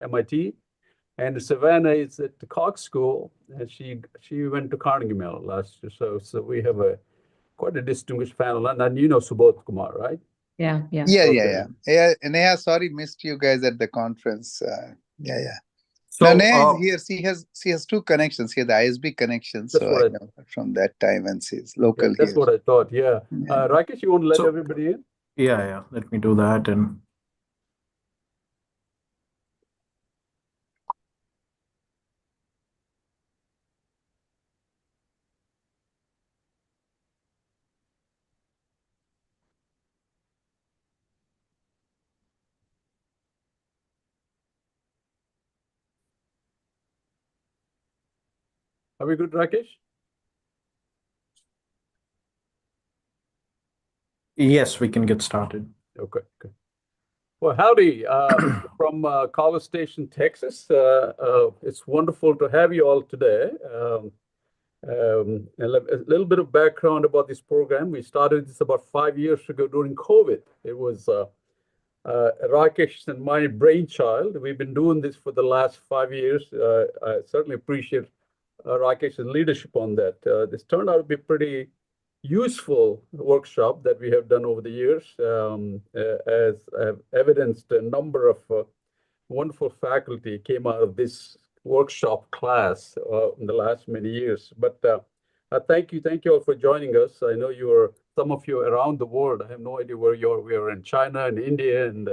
MIT, and Savannah is at the Cox School, and she went to Carnegie Mellon last year. So we have a quite a distinguished panel, and you know Subodh Kumar, right? Yeah. Okay. Yeah. Neha, sorry, missed you guys at the conference. Yeah. No, So Neha is here. She has two connections. She has the ISB connection, that's so what I know her from that time, and she's local that's here. what I thought. Yeah. Yeah. Rakesh, you want to let So everybody in? yeah, let me do that. And Are we good, Rakesh? yes, we can get started. Okay. Well, howdy from College Station, Texas. It's wonderful to have you all today. A little bit of background about this program. We started this about 5 years ago during COVID. It was Rakesh and my brainchild. We've been doing this for the last 5 years. I certainly appreciate Rakesh's leadership on that. This turned out to be pretty useful workshop that we have done over the years, as have evidenced a number of wonderful faculty came out of this workshop class in the last many years. But thank you all for joining us. I know some of you are around the world. I have no idea where you are. We are in China and India, and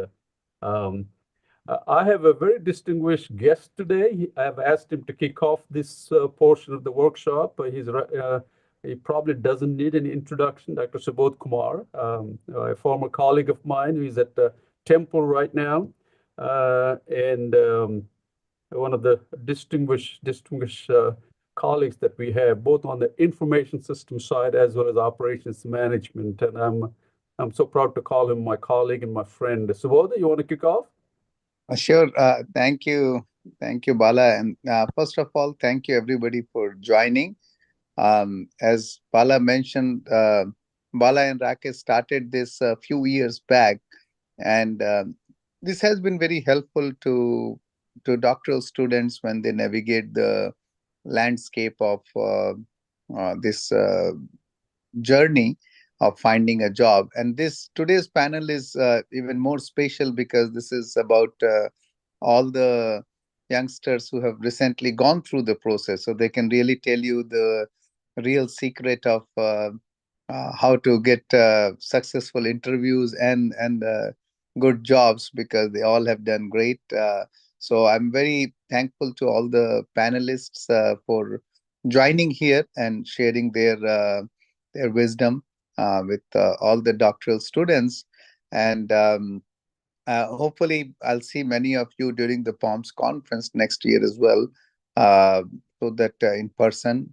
I have a very distinguished guest today. I have asked him to kick off this portion of the workshop. He probably doesn't need any introduction, Dr. Subodh Kumar, a former colleague of mine who is at Temple right now, and one of the distinguished colleagues that we have, both on the information system side as well as operations management. And I'm so proud to call him my colleague and my friend. Subodh, you want to kick off? Sure. Thank you, Bala. And first of all, thank you everybody for joining. As Bala mentioned, Bala and Rakesh started this a few years back, and this has been very helpful to doctoral students when they navigate the landscape of this journey of finding a job. And today's panel is even more special because this is about all the youngsters who have recently gone through the process, so they can really tell you the real secret of how to get successful interviews and good jobs, because they all have done great. So I'm very thankful to all the panelists for joining here and sharing their wisdom with all the doctoral students. And hopefully I'll see many of you during the POMS conference next year as well, so that in person.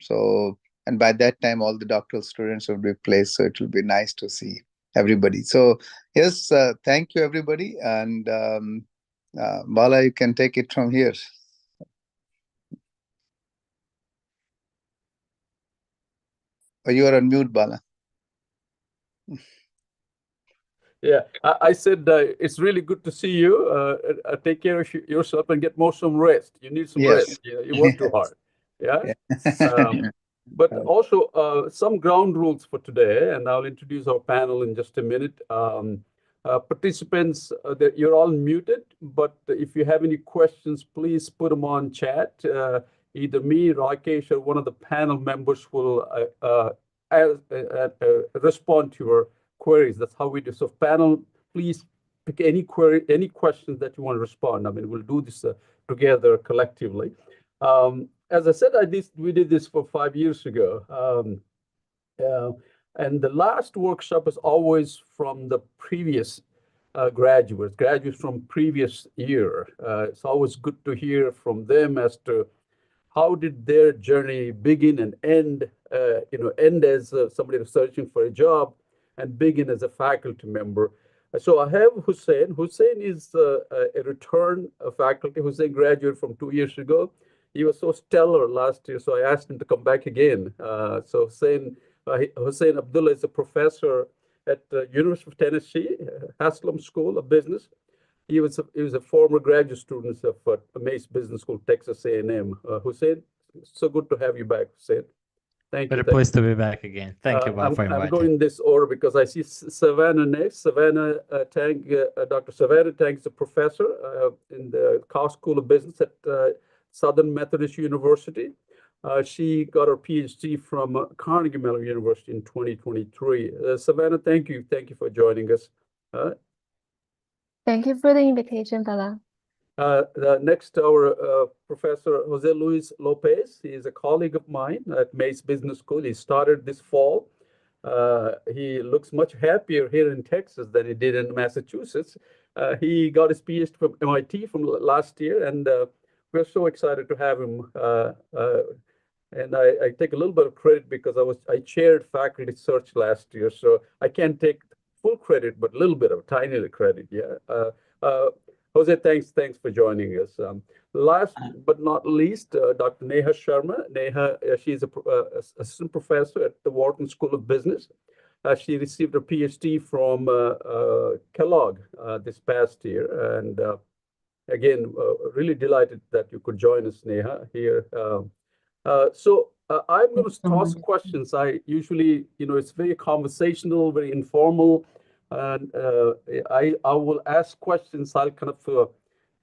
And by that time, all the doctoral students will be placed. So it will be nice to see everybody. So yes, thank you, everybody. And Bala, you can take it from here. You are on mute, Bala. Yeah, I said it's really good to see you. Take care of yourself and get some rest. You need some rest. You work too hard. Yeah. But also some ground rules for today, and I'll introduce our panel in just a minute. Participants, you're all muted, but if you have any questions, please put them on chat. Either me, Rakesh, or one of the panel members will respond to your queries. That's how we do. So panel, please pick any query, any questions that you want to respond. I mean, we'll do this together collectively. As I said, we did this for 5 years ago. And the last workshop is always from the previous graduates from previous year. It's always good to hear from them as to how did their journey begin and end, end as somebody searching for a job and begin as a faculty member. So I have Hussein. Hussein is a return faculty. Hussein graduated from 2 years ago. He was so stellar last year, so I asked him to come back again. So Hussein Abdullah is a professor at the University of Tennessee, Haslam School of Business. he was a former graduate student of Mace Business School, Texas A&M. Hussein, so good to have you back, Hussein. Thank you. Very pleased to be back again. Thank you, Bob, for I'm inviting. going in this order because I see Savannah next. Savannah Tang, Dr. Savannah Tang is a professor in the Carr School of Business at Southern Methodist University. She got her PhD from Carnegie Mellon University in 2023. Savannah, thank you. Thank you for joining us. Thank you for the invitation, Bala. Next, our Professor Jose Luis Lopez. He is a colleague of mine at Mace Business School. He started this fall. He looks much happier here in Texas than he did in Massachusetts. He got his PhD from MIT from last year, and we're so excited to have him. And I take a little bit of credit because I chaired faculty search last year, so I can't take full credit, but a little bit of tiny little credit. Yeah. Jose, thanks for joining us. Last but not least, Dr. Neha Sharma. Neha, she's a assistant professor at the Wharton School of Business. She received her PhD from Kellogg this past year, and again, really delighted that you could join us, Neha, here. So I'm going to toss questions. I usually, it's very conversational, very informal. And I will ask questions. I'll kind of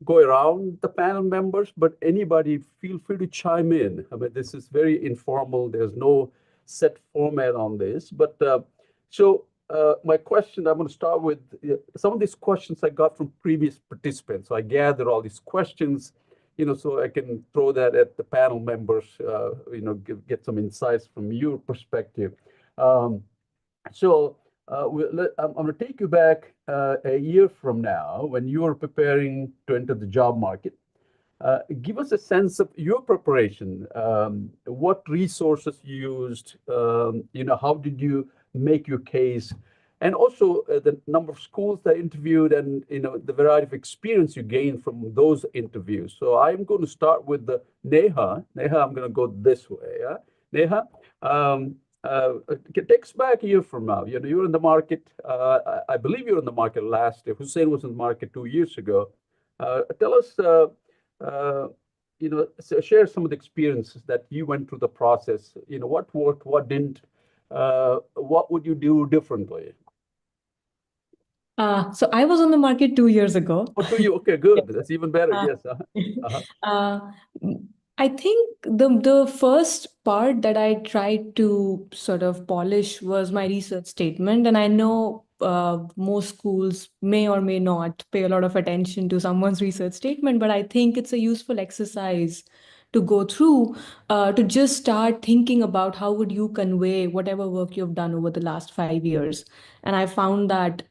go around the panel members, but anybody feel free to chime in. I mean, this is very informal. There's no set format on this. But so my question, I'm going to start with some of these questions I got from previous participants. So I gathered all these questions, so I can throw that at the panel members, get some insights from your perspective. I'm going to take you back a year from now when you are preparing to enter the job market. Give us a sense of your preparation. What resources you used? How did you make your case? And also the number of schools that interviewed and the variety of experience you gained from those interviews. So I'm going to start with Neha. Neha, I'm going to go this way. Yeah? Neha, take us back a year from now. You're in the market. I believe you're in the market last year. Hussein was in the market 2 years ago. Tell us, share some of the experiences that you went through the process. What worked, what didn't. What would you do differently? So I was on the market 2 years ago. Oh, 2 years. Okay, good. Yes. That's even better. Yes. I think the first part that I tried to sort of polish was my research statement, and I know most schools may or may not pay a lot of attention to someone's research statement, but I think it's a useful exercise to go through to just start thinking about how would you convey whatever work you've done over the last 5 years. And I found that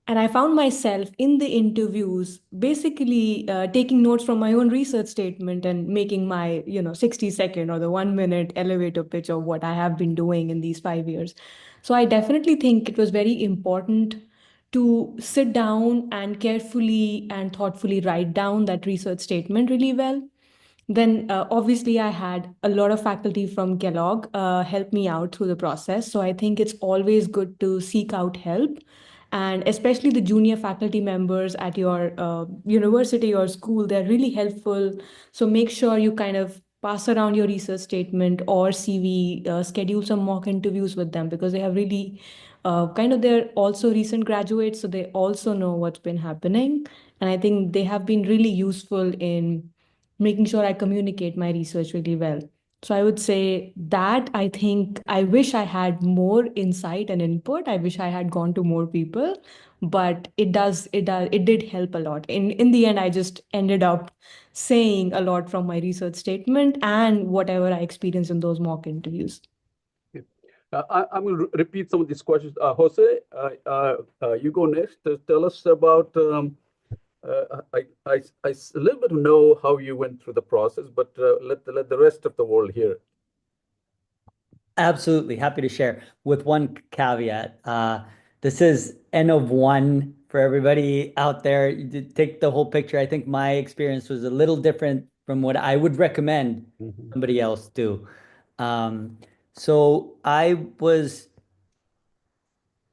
and I found myself in the interviews basically taking notes from my own research statement and making my 60-second or the 1-minute elevator pitch of what I have been doing in these 5 years. So I definitely think it was very important to sit down and carefully and thoughtfully write down that research statement really well. Then obviously I had a lot of faculty from Kellogg help me out through the process. So I think it's always good to seek out help, and especially the junior faculty members at your university or school, they're really helpful. So make sure you kind of pass around your research statement or CV, schedule some mock interviews with them, because they have really they're also recent graduates, so they also know what's been happening. And I think they have been really useful in making sure I communicate my research really well. So I would say that I think I wish I had more insight and input. I wish I had gone to more people, but it did help a lot. In the end, I just ended up saying a lot from my research statement and whatever I experienced in those mock interviews. I'm going to repeat some of these questions. Jose, you go next. Tell us about. I a little bit know how you went through the process, but let the rest of the world hear. Absolutely. Happy to share with one caveat. This is N of 1 for everybody out there. You did take the whole picture. I think my experience was a little different from what I would recommend somebody else do. So I was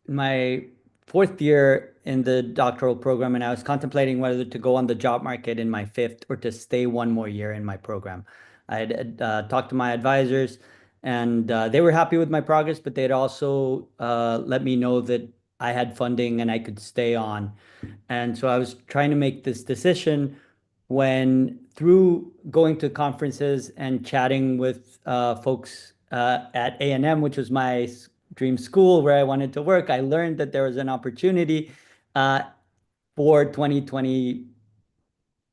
in my 4th year in the doctoral program, and I was contemplating whether to go on the job market in my fifth or to stay one more year in my program. I had talked to my advisors, and they were happy with my progress, but they'd also let me know that I had funding and I could stay on. And so I was trying to make this decision when, through going to conferences and chatting with folks at A&M, which was my dream school where I wanted to work, I learned that there was an opportunity for 2020,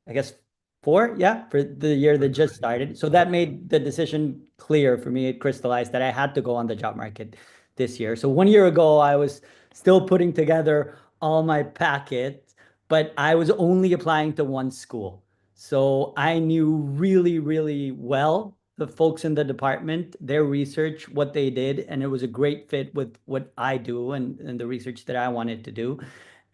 I guess, for the year that just started. So that made the decision clear for me. It crystallized that I had to go on the job market this year. So 1 year ago, I was still putting together all my packets, but I was only applying to one school. So I knew really, really well the folks in the department, their research, what they did, and it was a great fit with what I do and the research that I wanted to do.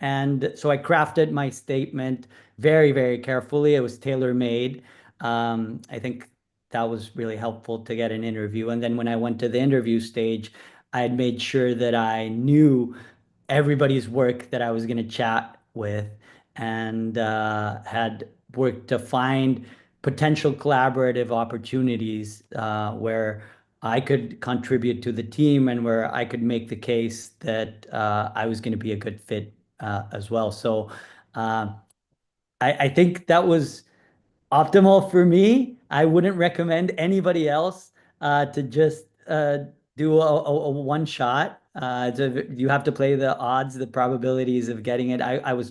And so I crafted my statement very, very carefully. It was tailor-made. I think that was really helpful to get an interview. And then when I went to the interview stage, I had made sure that I knew everybody's work that I was going to chat with, and had worked to find potential collaborative opportunities where I could contribute to the team and where I could make the case that I was going to be a good fit as well. So I think that was optimal for me. I wouldn't recommend anybody else to just do a one shot. You have to play the odds, the probabilities of getting it. I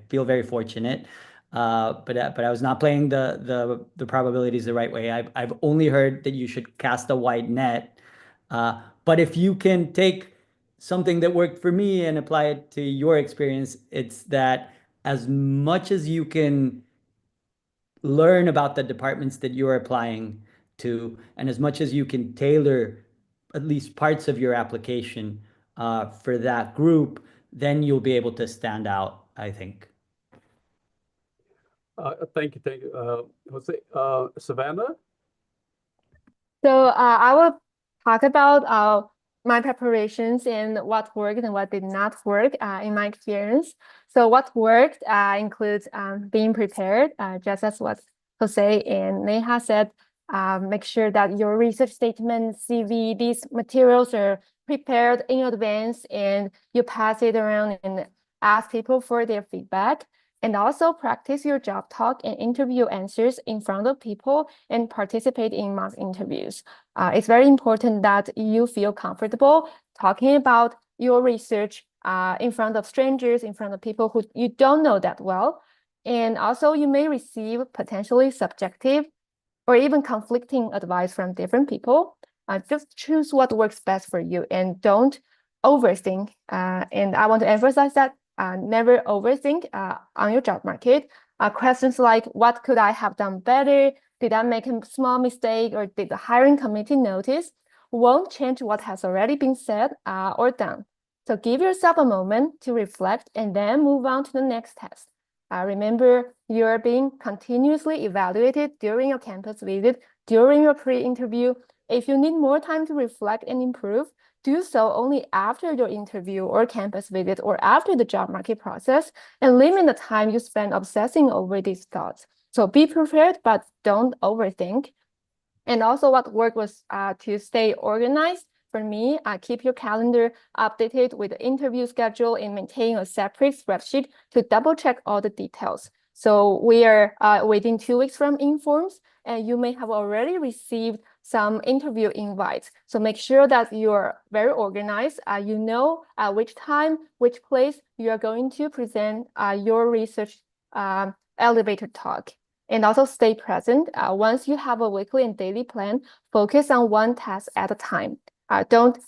feel very fortunate, but I was not playing the probabilities the right way. I've only heard that you should cast a wide net, but if you can take something that worked for me and apply it to your experience, it's that as much as you can learn about the departments that you're applying to, and as much as you can tailor at least parts of your application for that group, then you'll be able to stand out, I think. Thank you, Jose. Savannah? So I will talk about my preparations and what worked and what did not work in my experience. So what worked includes being prepared, just as what Jose and Neha said. Make sure that your research statement, CV, these materials are prepared in advance and you pass it around and ask people for their feedback. And also practice your job talk and interview answers in front of people and participate in mock interviews. It's very important that you feel comfortable talking about your research in front of strangers, in front of people who you don't know that well. And also you may receive potentially subjective or even conflicting advice from different people. Just choose what works best for you and don't overthink. And I want to emphasize that never overthink on your job market. Questions like, what could I have done better? Did I make a small mistake, or did the hiring committee notice? Won't change what has already been said or done. So give yourself a moment to reflect and then move on to the next test. Remember, you're being continuously evaluated during your campus visit, during your pre-interview. If you need more time to reflect and improve, do so only after your interview or campus visit or after the job market process, and limit the time you spend obsessing over these thoughts. So be prepared, but don't overthink. And also what worked was to stay organized. For me, keep your calendar updated with the interview schedule and maintain a separate spreadsheet to double check all the details. So we are within 2 weeks from Informs, and you may have already received some interview invites. So make sure that you're very organized. You know which time, which place you are going to present your research elevator talk. And also stay present. Once you have a weekly and daily plan, focus on one task at a time. Don't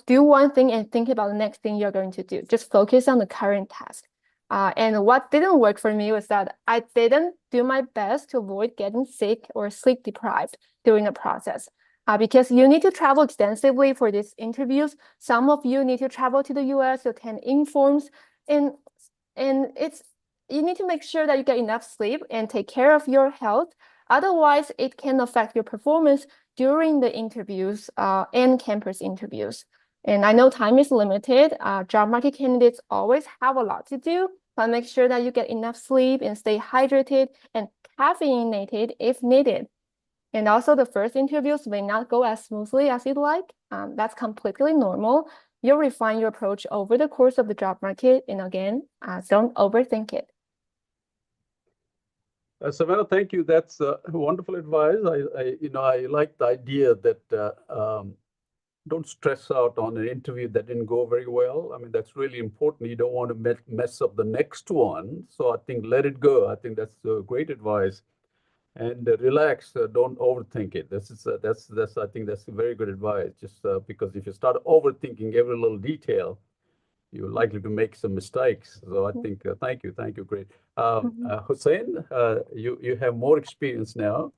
do one thing and think about the next thing you're going to do. Just focus on the current task. And what didn't work for me was that I didn't do my best to avoid getting sick or sleep deprived during the process. Because you need to travel extensively for these interviews. Some of you need to travel to the US to attend Informs. And you need to make sure that you get enough sleep and take care of your health. Otherwise, it can affect your performance during the interviews and campus interviews. And I know time is limited. Job market candidates always have a lot to do, but make sure that you get enough sleep and stay hydrated and caffeinated if needed. And also the first interviews may not go as smoothly as you'd like. That's completely normal. You'll refine your approach over the course of the job market. And again, don't overthink it. Savannah, thank you. That's wonderful advice. I like the idea that don't stress out on an interview that didn't go very well. I mean, that's really important. You don't want to mess up the next one. So I think let it go. I think that's great advice. And relax. Don't overthink it. That's I think that's very good advice. Just because if you start overthinking every little detail, you're likely to make some mistakes. So I think thank you, great. Hussein, you have more experience now.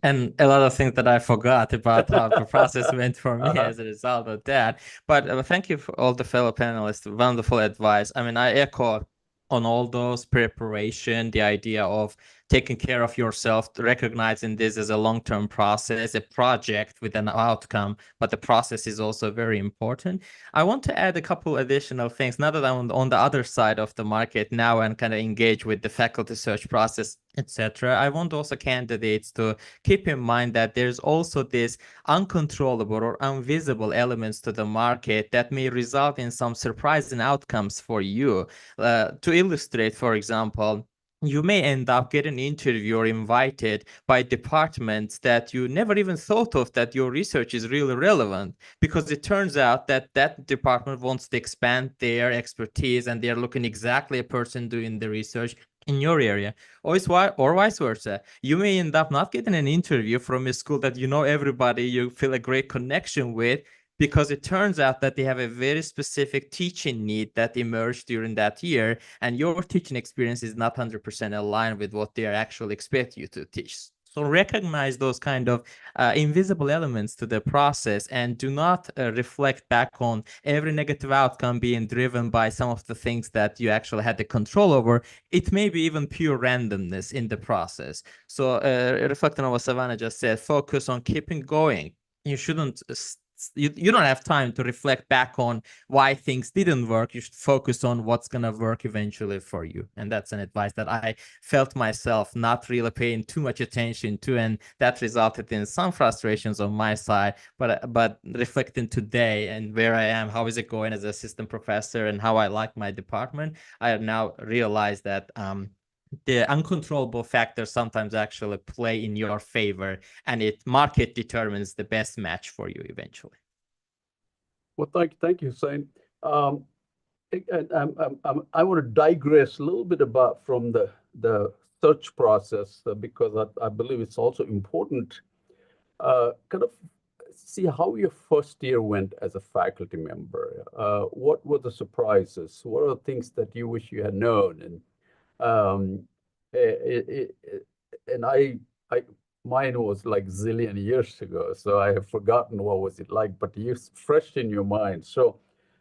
And a lot of things that I forgot about how the process went for me as a result of that. But thank you for all the fellow panelists. Wonderful advice. I mean, I echo on all those preparation, the idea of taking care of yourself, recognizing this as a long-term process, a project with an outcome, but the process is also very important. I want to add a couple additional things, now that I'm on the other side of the market now and kind of engage with the faculty search process, etc. I want also candidates to keep in mind that there's also this uncontrollable or invisible elements to the market that may result in some surprising outcomes for you. To illustrate, for example, you may end up getting an interview or invited by departments that you never even thought of that your research is really relevant, because it turns out that that department wants to expand their expertise and they're looking exactly a person doing the research in your area, or vice versa. You may end up not getting an interview from a school that you know everybody, you feel a great connection with, because it turns out that they have a very specific teaching need that emerged during that year, and your teaching experience is not 100% aligned with what they are actually expect you to teach. So recognize those kind of invisible elements to the process, and do not reflect back on every negative outcome being driven by some of the things that you actually had the control over. It may be even pure randomness in the process. So reflecting on what Savannah just said, focus on keeping going. You shouldn't you don't have time to reflect back on why things didn't work. You should focus on what's going to work eventually for you. And that's an advice that I felt myself not really paying too much attention to, and that resulted in some frustrations on my side. But reflecting today and where I am, how is it going as an assistant professor, and how I like my department, I have now realized that the uncontrollable factors sometimes actually play in your favor, and market determines the best match for you eventually. Well, thank you, Hussein. I want to digress a little bit from the search process because I believe it's also important. Kind of see how your first year went as a faculty member. What were the surprises? What are the things that you wish you had known? And mine was like zillion years ago, so I have forgotten what was it like, but it's fresh in your mind. So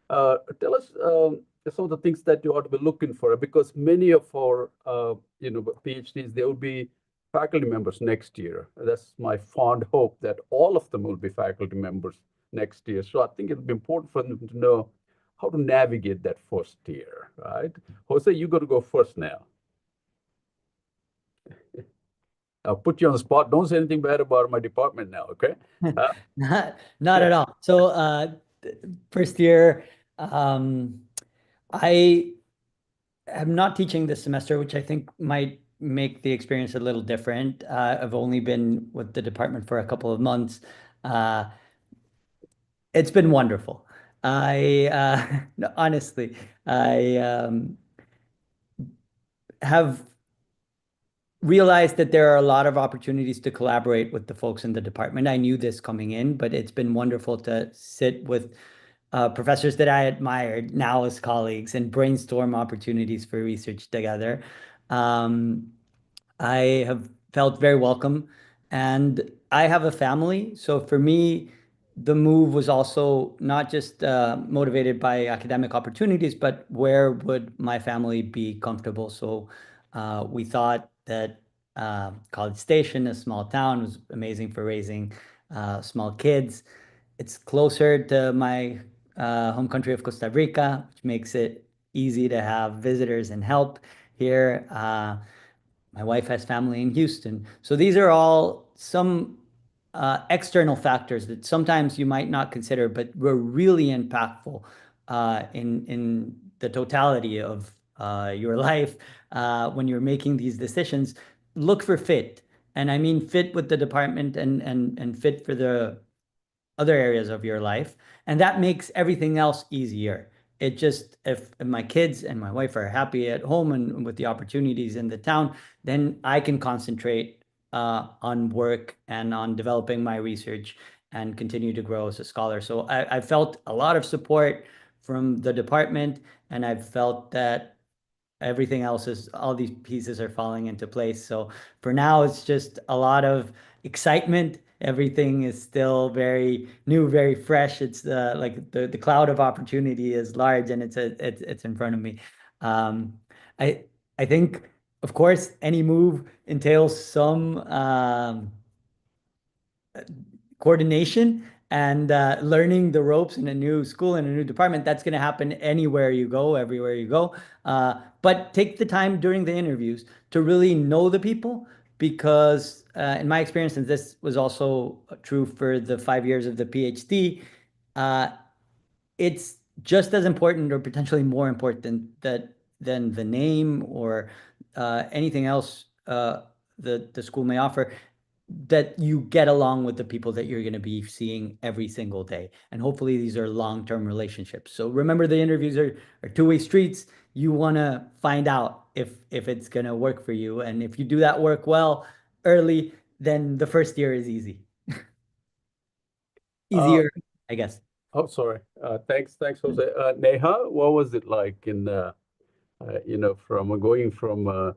tell us some of the things that you ought to be looking for, because many of our PhDs, they will be faculty members next year. That's my fond hope, that all of them will be faculty members next year. So I think it'll be important for them to know how to navigate that first year, right? Jose, you got to go first now. I'll put you on the spot. Don't say anything bad about my department now, okay? Not at all. So first year, I am not teaching this semester, which I think might make the experience a little different. I've only been with the department for a couple of months. It's been wonderful. Honestly, I have realized that there are a lot of opportunities to collaborate with the folks in the department. I knew this coming in, but it's been wonderful to sit with professors that I admired now as colleagues and brainstorm opportunities for research together. I have felt very welcome, and I have a family. So for me, the move was also not just motivated by academic opportunities, but where would my family be comfortable? So we thought that College Station, a small town, was amazing for raising small kids. It's closer to my home country of Costa Rica, which makes it easy to have visitors and help here. My wife has family in Houston. So these are all some external factors that sometimes you might not consider, but were really impactful in the totality of your life when you're making these decisions. Look for fit. And I mean fit with the department and fit for the other areas of your life. And that makes everything else easier. It just, if my kids and my wife are happy at home and with the opportunities in the town, then I can concentrate on work and on developing my research and continue to grow as a scholar. So I felt a lot of support from the department, and I've felt that everything else is, all these pieces are falling into place. So for now, it's just a lot of excitement. Everything is still very new, very fresh. It's like the cloud of opportunity is large, and it's in front of me. I I think, of course, any move entails some coordination and learning the ropes in a new school, in a new department. That's going to happen anywhere you go, everywhere you go. But take the time during the interviews to really know the people, because in my experience, and this was also true for the 5 years of the PhD, it's just as important or potentially more important than the name or anything else the school may offer, that you get along with the people that you're going to be seeing every single day. And hopefully these are long-term relationships. So remember, the interviews are two-way streets. You want to find out if it's going to work for you. And if you do that work well early, then the first year is easy. Easier, I guess. Oh, sorry. Thanks, Jose. Neha, what was it like in, from going from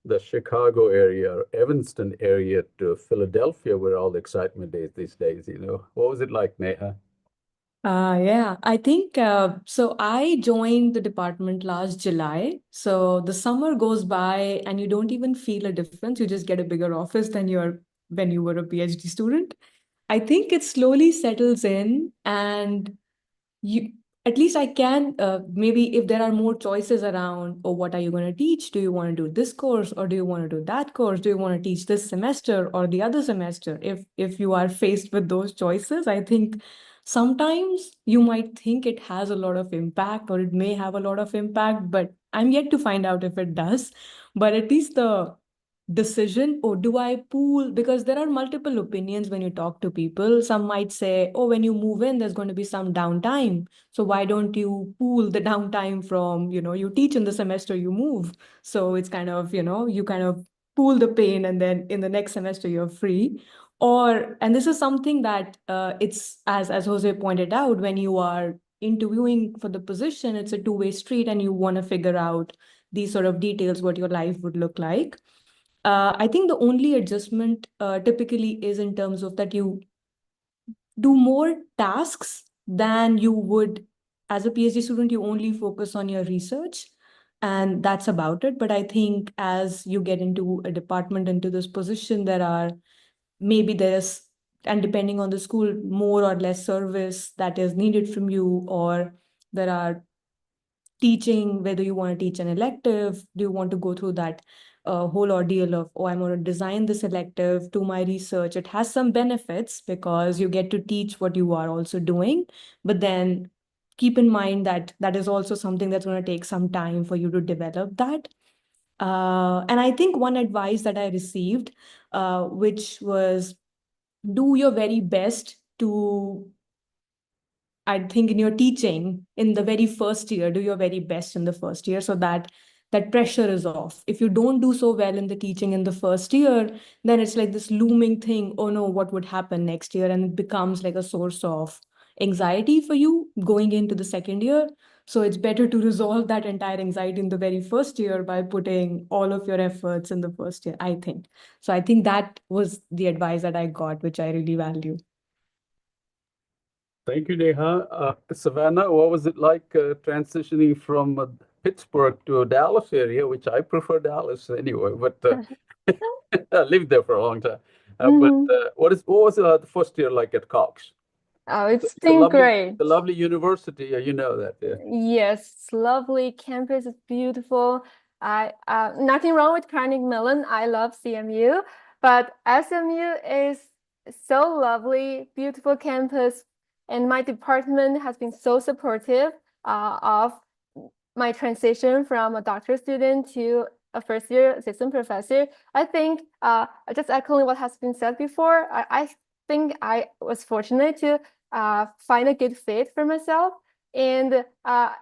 the Chicago area or Evanston area to Philadelphia, where all the excitement is these days, What was it like, Neha? Yeah, I think so. I joined the department last July. So the summer goes by and you don't even feel a difference. You just get a bigger office than when you were a PhD student. I think it slowly settles in, and you, at least I can, maybe if there are more choices around, or what are you going to teach? Do you want to do this course, or do you want to do that course? Do you want to teach this semester or the other semester? If you are faced with those choices, I think sometimes you might think it has a lot of impact, or it may have a lot of impact, but I'm yet to find out if it does. But at least the decision, or do I pool? Because there are multiple opinions when you talk to people. Some might say, oh, when you move in, there's going to be some downtime. So why don't you pool the downtime from, you teach in the semester you move. So it's kind of, you kind of pool the pain, and then in the next semester you're free. And this is something that it's, as Jose pointed out, when you are interviewing for the position, it's a two-way street, and you want to figure out these sort of details, what your life would look like. I think the only adjustment typically is in terms of that you do more tasks than you would as a PhD student. You only focus on your research, and that's about it. But I think as you get into a department, into this position, and depending on the school, more or less service that is needed from you, or there are teaching, whether you want to teach an elective, do you want to go through that whole ordeal of, oh, I'm going to design this elective to my research. It has some benefits because you get to teach what you are also doing, but then keep in mind that that is also something that's going to take some time for you to develop that. And I think one advice that I received, which was, do your very best to, I think, in your teaching in the very first year, do your very best in the first year, so that that pressure is off. If you don't do so well in the teaching in the first year, then it's like this looming thing, oh no, what would happen next year? And it becomes like a source of anxiety for you going into the second year. So it's better to resolve that entire anxiety in the very first year by putting all of your efforts in the first year, I think. So I think that was the advice that I got, which I really value. Thank you, Neha. Savannah, what was it like transitioning from Pittsburgh to Dallas area, which I prefer Dallas anyway, but I lived there for a long time. What was the first year like at Cox? Oh, it's It's a been lovely, great. a lovely university. You know that. Yeah. Yes, it's lovely. Campus is beautiful. Nothing wrong with Carnegie Mellon. I love CMU, but SMU is so lovely, beautiful campus, and my department has been so supportive of my transition from a doctoral student to a first year assistant professor. I think just echoing what has been said before, I think I was fortunate to find a good fit for myself, and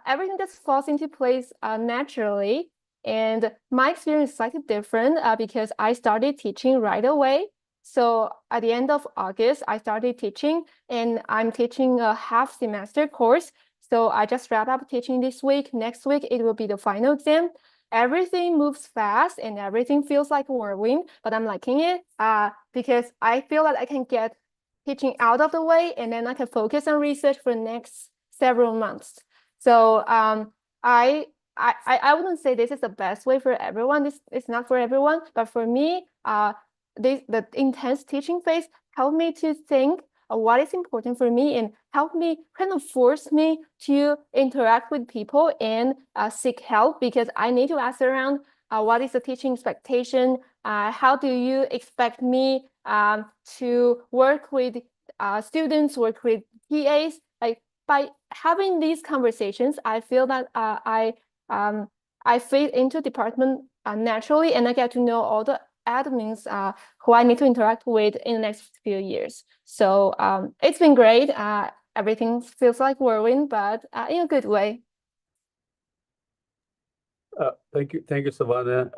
everything just falls into place naturally. And my experience is slightly different because I started teaching right away. So at the end of August, I started teaching, and I'm teaching a half semester course. So I just wrapped up teaching this week. Next week, it will be the final exam. Everything moves fast and everything feels like a whirlwind, but I'm liking it because I feel that I can get teaching out of the way, and then I can focus on research for the next several months. So I wouldn't say this is the best way for everyone. This is not for everyone, but for me, the intense teaching phase helped me to think what is important for me and help me kind of force me to interact with people and seek help, because I need to ask around what is the teaching expectation? How do you expect me to work with students, work with PAs? Like, by having these conversations, I feel that I fit into department naturally, and I get to know all the admins who I need to interact with in the next few years. So it's been great. Everything feels like whirlwind, but in a good way. Thank you, Savannah.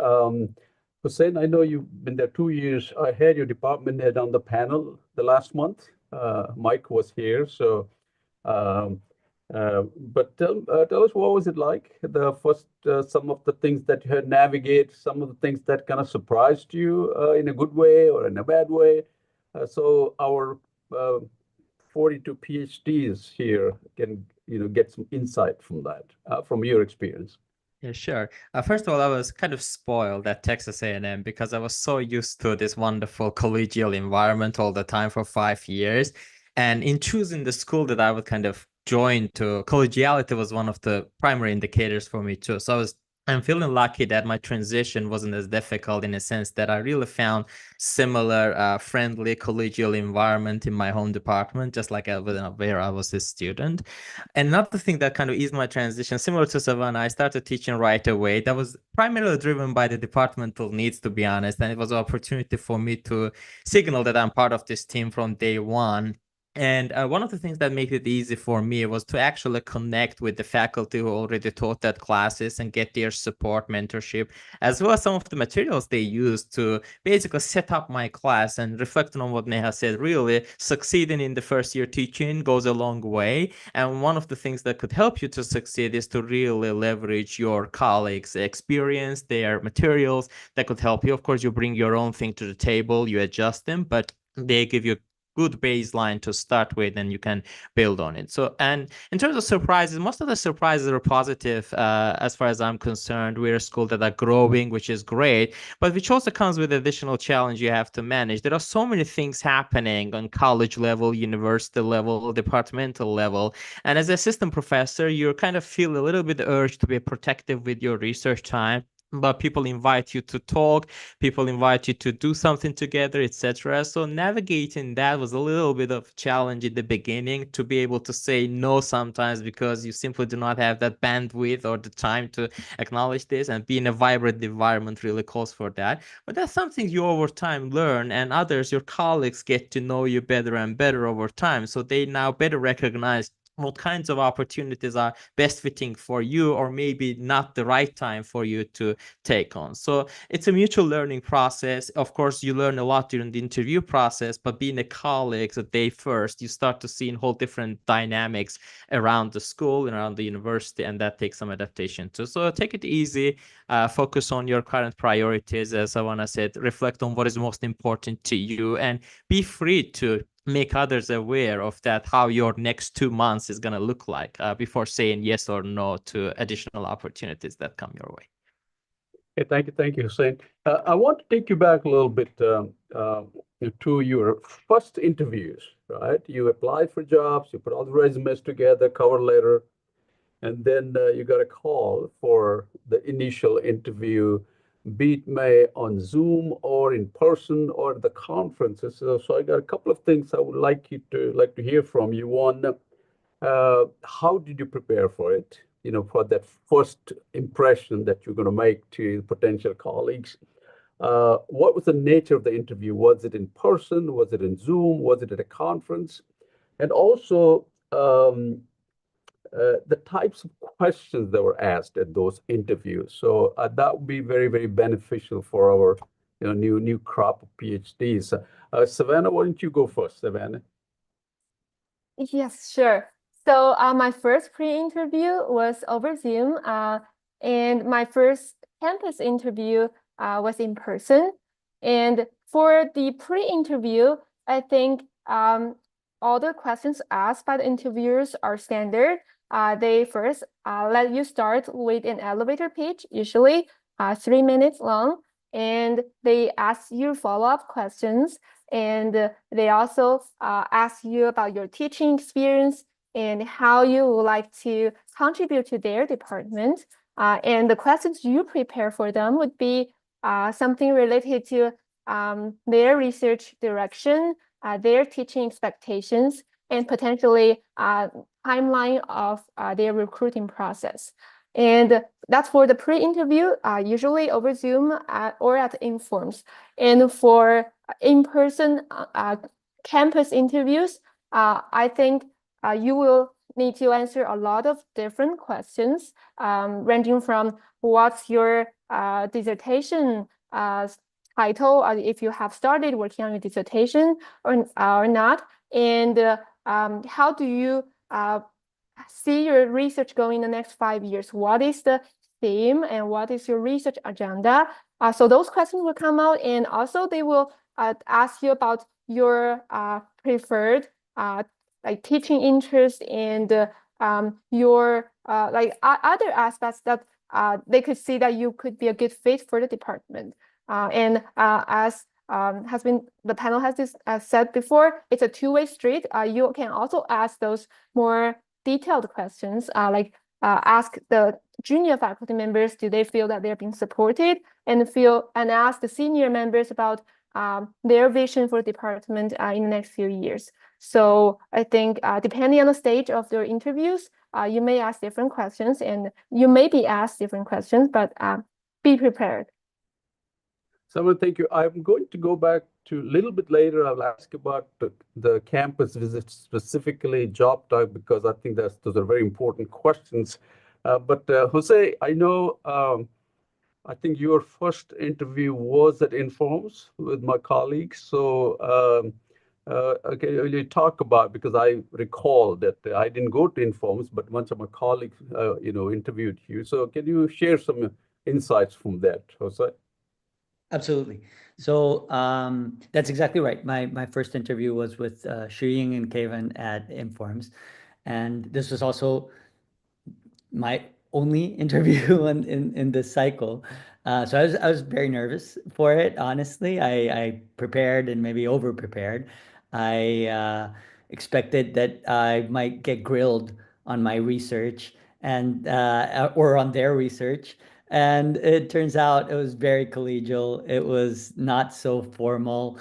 Hussein, I know you've been there 2 years. I had your department head on the panel the last month. Mike was here, so. But tell us, what was it like? The first, some of the things that you had to navigate, some of the things that kind of surprised you in a good way or in a bad way. So our 42 PhDs here can get some insight from that, from your experience. Yeah, sure. First of all, I was kind of spoiled at Texas A&M because I was so used to this wonderful collegial environment all the time for 5 years. And in choosing the school that I would kind of join to, collegiality was one of the primary indicators for me too. So I'm feeling lucky that my transition wasn't as difficult, in a sense that I really found similar friendly collegial environment in my home department, just like where I was a student. And another thing that kind of eased my transition, similar to Savannah, I started teaching right away. That was primarily driven by the departmental needs, to be honest. And it was an opportunity for me to signal that I'm part of this team from day one. And one of the things that made it easy for me was to actually connect with the faculty who already taught that classes and get their support, mentorship, as well as some of the materials they used to basically set up my class. And reflecting on what Neha said, really succeeding in the first year teaching goes a long way. And one of the things that could help you to succeed is to really leverage your colleagues' experience, their materials that could help you. Of course, you bring your own thing to the table, you adjust them, but they give you good baseline to start with, and you can build on it. So, and in terms of surprises, most of the surprises are positive as far as I'm concerned. We're a school that are growing, which is great, but which also comes with additional challenge you have to manage. There are so many things happening on college level, university level, departmental level, and as an assistant professor, you kind of feel a little bit urged to be protective with your research time. But people invite you to talk, people invite you to do something together, etc. So navigating that was a little bit of a challenge in the beginning, to be able to say no sometimes because you simply do not have that bandwidth or the time to acknowledge this, and being a vibrant environment really calls for that. But that's something you over time learn, and others, your colleagues, get to know you better and better over time. So they now better recognize what kinds of opportunities are best fitting for you, or maybe not the right time for you to take on. So it's a mutual learning process. Of course, you learn a lot during the interview process, but being a colleague the day first, you start to see whole different dynamics around the school and around the university, and that takes some adaptation too. So take it easy, focus on your current priorities, as Savannah said, reflect on what is most important to you, and be free to make others aware of that, how your next 2 months is going to look like before saying yes or no to additional opportunities that come your way. Okay, thank you, Hussein. I want to take you back a little bit. to your first interviews, right? You applied for jobs, you put all the resumes together, cover letter, and then you got a call for the initial interview, be it may on Zoom or in person or the conferences. So I got a couple of things I would like to hear from you. One, how did you prepare for it? You know, for that first impression that you're going to make to potential colleagues. What was the nature of the interview? Was it in person? Was it in Zoom? Was it at a conference? And also, the types of questions that were asked at those interviews. So that would be very, very beneficial for our new crop of PhDs. Savannah, why don't you go first, Savannah? Yes, sure. So my first pre-interview was over Zoom, and my first campus interview was in person. And for the pre-interview, I think all the questions asked by the interviewers are standard. They first let you start with an elevator pitch, usually 3 minutes long, and they ask you follow-up questions. And they also ask you about your teaching experience and how you would like to contribute to their department. And the questions you prepare for them would be something related to their research direction, their teaching expectations, and potentially timeline of their recruiting process. And that's for the pre-interview, usually over Zoom or at Informs. And for in-person campus interviews, I think you will need to answer a lot of different questions, ranging from what's your dissertation title, if you have started working on your dissertation or not, and how do you see your research going in the next 5 years? What is the theme and what is your research agenda? So those questions will come out, and also they will ask you about your preferred like teaching interest and your like other aspects that they could see that you could be a good fit for the department. And as the panel has said before, it's a two-way street. You can also ask those more detailed questions, like ask the junior faculty members, do they feel that they're being supported, and ask the senior members about their vision for the department in the next few years. So I think depending on the stage of your interviews, you may ask different questions, and you may be asked different questions, but be prepared. Someone, thank you. I'm going to go back to a little bit later. I'll ask about the campus visits, specifically job type, because I think those are very important questions. But Jose, I know, I think your first interview was at Informs with my colleagues. So okay, you talk about, because I recall that I didn't go to Informs, but once of my colleagues, interviewed you. So can you share some insights from that, Jose? Absolutely. So that's exactly right. My first interview was with Shuying and Kevin at Informs. And this was also my only interview in this cycle. So I was very nervous for it, honestly. I prepared and maybe over prepared. I expected that I might get grilled on my research and or on their research. And it turns out it was very collegial. It was not so formal.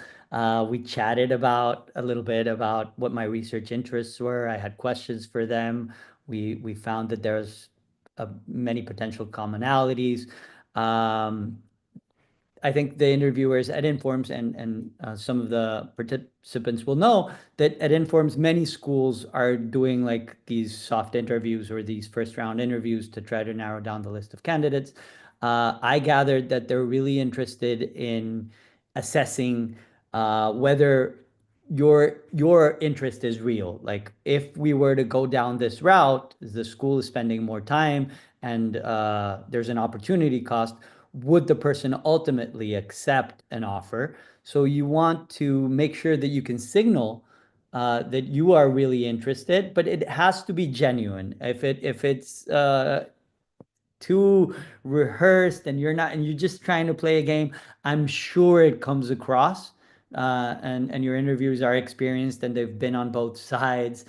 We chatted about a little bit about what my research interests were. I had questions for them. We found that there's many potential commonalities. I think the interviewers at Informs and some of the participants will know that at Informs, many schools are doing like these soft interviews or these first round interviews to try to narrow down the list of candidates. I gathered that they're really interested in assessing whether your interest is real. Like if we were to go down this route, the school is spending more time and there's an opportunity cost, would the person ultimately accept an offer? So you want to make sure that you can signal that you are really interested, but it has to be genuine. If it's too rehearsed and you're just trying to play a game, I'm sure it comes across and your interviews are experienced and they've been on both sides.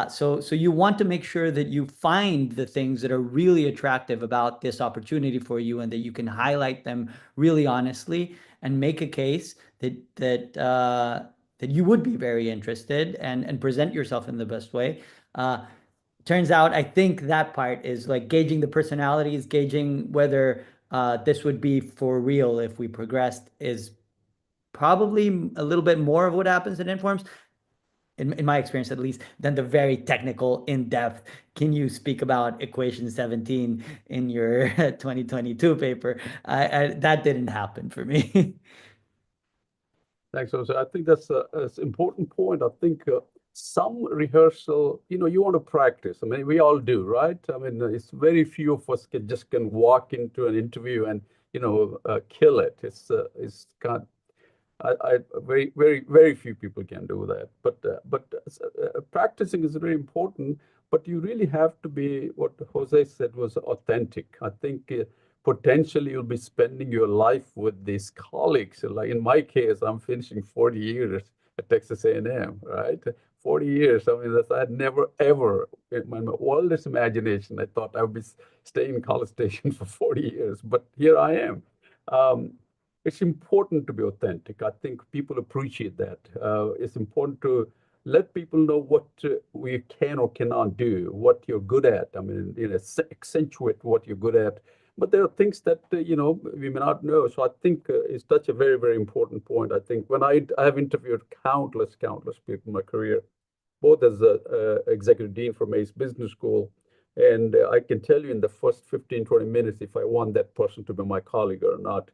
So you want to make sure that you find the things that are really attractive about this opportunity for you, and that you can highlight them really honestly and make a case that you would be very interested, and present yourself in the best way. Turns out, I think that part is like gauging the personalities, gauging whether this would be for real if we progressed, is probably a little bit more of what happens in Informs, in my experience at least, than the very technical, in-depth, can you speak about equation 17 in your 2022 paper? That didn't happen for me. Thanks, Jose. I think that's an important point. I think some rehearsal, you want to practice. I mean, we all do, right? I mean, it's very few of us can walk into an interview and, kill it. It's kind very few people can do that. But practicing is very important. But you really have to be, what Jose said was authentic. I think potentially you'll be spending your life with these colleagues. Like in my case, I'm finishing 40 years at Texas A&M, right? 40 years. I mean, I'd never, ever, in my wildest imagination, I thought I would be staying in College Station for 40 years. But here I am. It's important to be authentic. I think people appreciate that. It's important to let people know what we can or cannot do, what you're good at. I mean, accentuate what you're good at. But there are things that, we may not know. So I think it's such a very, very important point. I think when I have interviewed countless people in my career, both as a executive dean for Mace Business School, and I can tell you in the first 15, 20 minutes if I want that person to be my colleague or not.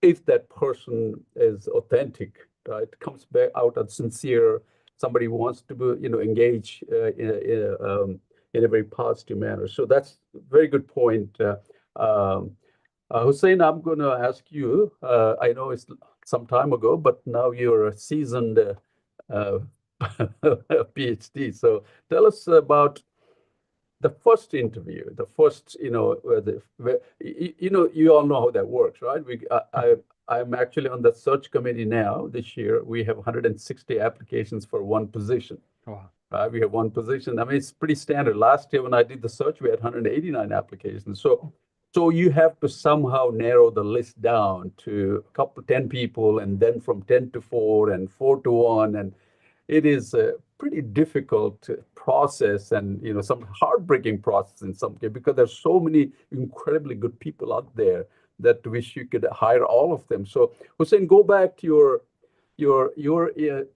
If that person is authentic, right, comes back out as sincere, somebody wants to be, engage in a very positive manner. So that's a very good point. Hussein, I'm going to ask you. I know it's some time ago, but now you're a seasoned PhD. So tell us about the first interview, the first, you all know how that works, right? I'm actually on the search committee now. This year, we have 160 applications for one position. Wow. We have one position. I mean, it's pretty standard. Last year, when I did the search, we had 189 applications. So you have to somehow narrow the list down to a couple, 10 people, and then from 10 to 4 and 4 to 1. And it is a pretty difficult process, and some heartbreaking process in some cases, because there's so many incredibly good people out there that wish you could hire all of them. So Hussein, go back to your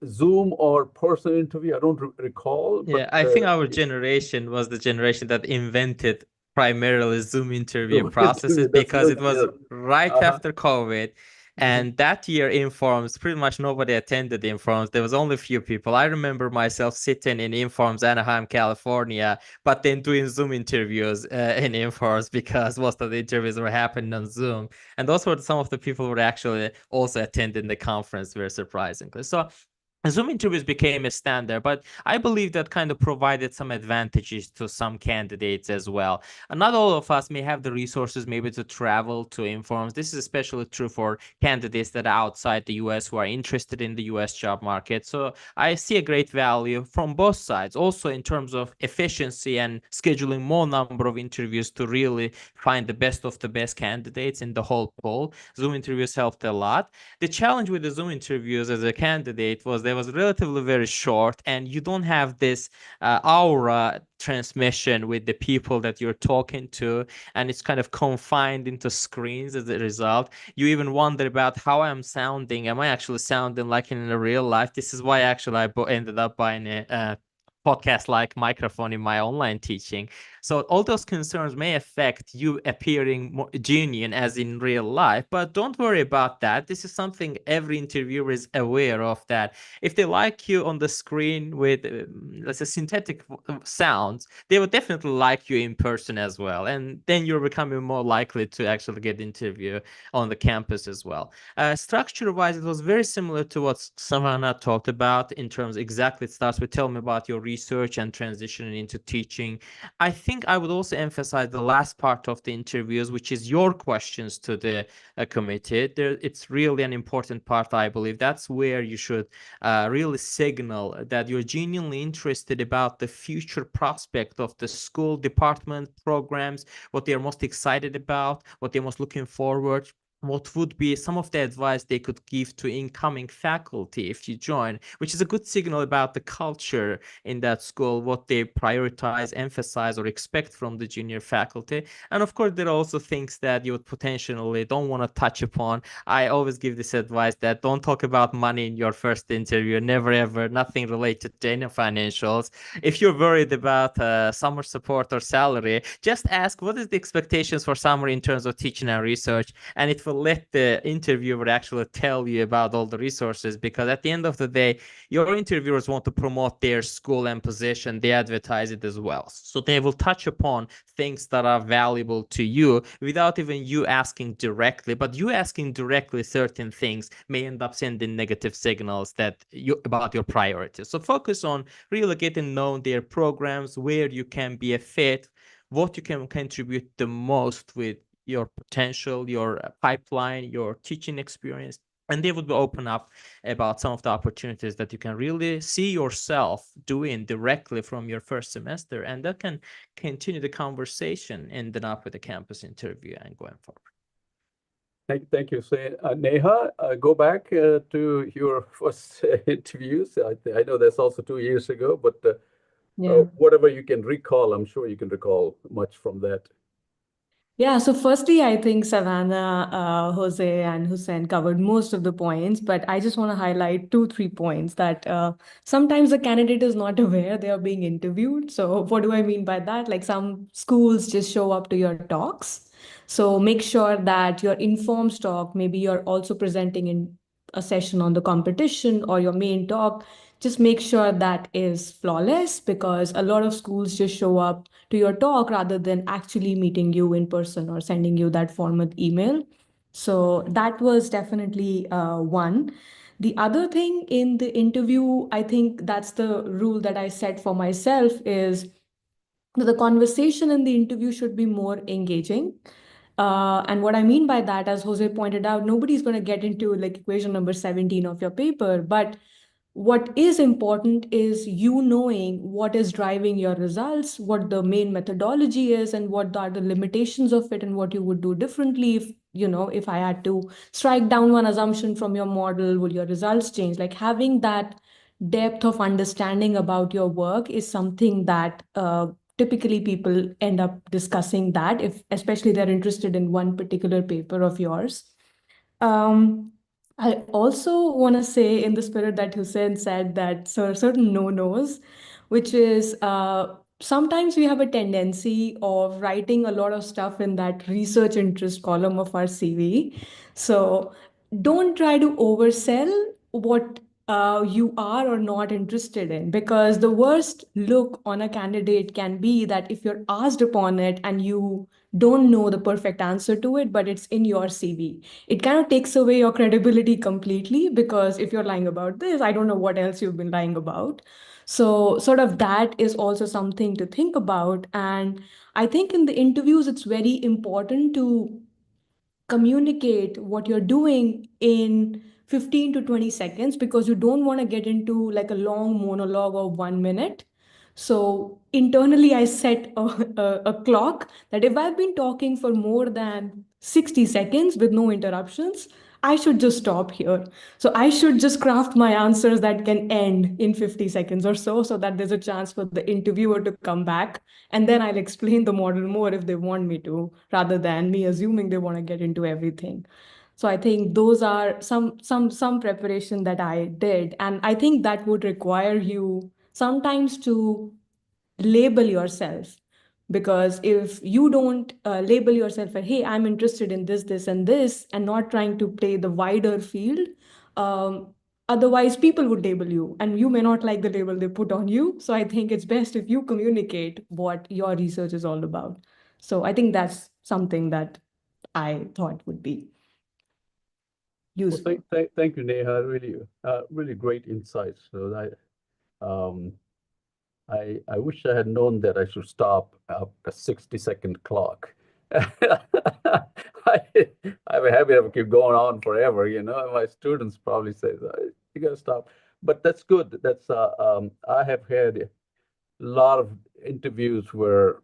Zoom or personal interview. I don't recall. Yeah, but, I think our generation was the generation that invented primarily Zoom interview processes, because it was right after COVID. And that year, Informs, pretty much nobody attended Informs. There was only a few people. I remember myself sitting in Informs, Anaheim, California, but then doing Zoom interviews in Informs, because most of the interviews were happening on Zoom. And those were some of the people who were actually also attending the conference, very surprisingly. So Zoom interviews became a standard, but I believe that kind of provided some advantages to some candidates as well. And not all of us may have the resources maybe to travel to Informs. This is especially true for candidates that are outside the US who are interested in the US job market. So I see a great value from both sides, also in terms of efficiency and scheduling more number of interviews to really find the best of the best candidates in the whole pool. Zoom interviews helped a lot. The challenge with the Zoom interviews as a candidate was they was relatively very short, and you don't have this aura transmission with the people that you're talking to, and it's kind of confined into screens as a result. You even wonder about how I'm sounding. Am I actually sounding like in real life? This is why actually I ended up buying a podcast-like microphone in my online teaching. So all those concerns may affect you appearing more genuine as in real life, but don't worry about that. This is something every interviewer is aware of, that if they like you on the screen with, let's say, synthetic sounds, they will definitely like you in person as well. And then you're becoming more likely to actually get interview on the campus as well. Structure-wise, it was very similar to what Savannah talked about in terms exactly. It starts with tell me about your research and transitioning into teaching. I think I would also emphasize the last part of the interviews, which is your questions to the committee. It's really an important part, I believe. That's where you should really signal that you're genuinely interested about the future prospect of the school, department, programs, what they're most excited about, what they're most looking forward. What would be some of the advice they could give to incoming faculty if you join, which is a good signal about the culture in that school, what they prioritize, emphasize, or expect from the junior faculty. And of course, there are also things that you would potentially don't want to touch upon. I always give this advice that don't talk about money in your first interview, never ever, nothing related to any financials. If you're worried about summer support or salary, just ask what is the expectations for summer in terms of teaching and research, and it will let the interviewer actually tell you about all the resources, because at the end of the day, your interviewers want to promote their school and position. They advertise it as well. So they will touch upon things that are valuable to you without even you asking directly, but you asking directly certain things may end up sending negative signals that you about your priorities. So focus on really getting to know their programs, where you can be a fit, what you can contribute the most with your potential, your pipeline, your teaching experience, and they would be open up about some of the opportunities that you can really see yourself doing directly from your first semester, and that can continue the conversation, ending up with a campus interview and going forward. Thank you. So, Neha, go back to your first interviews. I know that's also 2 years ago, but whatever you can recall, I'm sure you can recall much from that. Yeah, so firstly, I think Savannah, Jose, and Hussein covered most of the points, but I just want to highlight 2, 3 points that sometimes the candidate is not aware they are being interviewed. So what do I mean by that? Like some schools just show up to your talks. So make sure that your informed talk, maybe you're also presenting in a session on the competition or your main talk, just make sure that is flawless, because a lot of schools just show up to your talk rather than actually meeting you in person or sending you that formal email. So that was definitely one. The other thing in the interview, I think that's the rule that I set for myself, is the conversation in the interview should be more engaging. And what I mean by that, as Jose pointed out, nobody's going to get into like equation number 17 of your paper, but what is important is you knowing what is driving your results, what the main methodology is, and what are the limitations of it, and what you would do differently if, if I had to strike down one assumption from your model, would your results change? Like having that depth of understanding about your work is something that typically people end up discussing, that if especially they're interested in one particular paper of yours. I also want to say, in the spirit that Hussein said, that certain no-nos, which is sometimes we have a tendency of writing a lot of stuff in that research interest column of our CV. So don't try to oversell what you are or not interested in, because the worst look on a candidate can be that if you're asked upon it and you don't know the perfect answer to it, but it's in your CV, it kind of takes away your credibility completely, because if you're lying about this, I don't know what else you've been lying about. So sort of that is also something to think about. And I think in the interviews, it's very important to communicate what you're doing in 15 to 20 seconds, because you don't want to get into like a long monologue of 1 minute. So internally, I set a clock that if I've been talking for more than 60 seconds with no interruptions, I should just stop here. So I should just craft my answers that can end in 50 seconds or so that there's a chance for the interviewer to come back. And then I'll explain the model more if they want me to, rather than me assuming they want to get into everything. So I think those are some preparation that I did. And I think that would require you sometimes to label yourself, because if you don't label yourself as, hey, I'm interested in this and this, and not trying to play the wider field, otherwise people would label you and you may not like the label they put on you. So I think it's best if you communicate what your research is all about. So I think that's something that I thought would be useful. Well, thank you, Neha. Really, really great insights. So I wish I had known that I should stop a 60-second clock. I'm happy to keep going on forever, you know. My students probably say, you gotta stop. But that's good. I have had a lot of interviews where,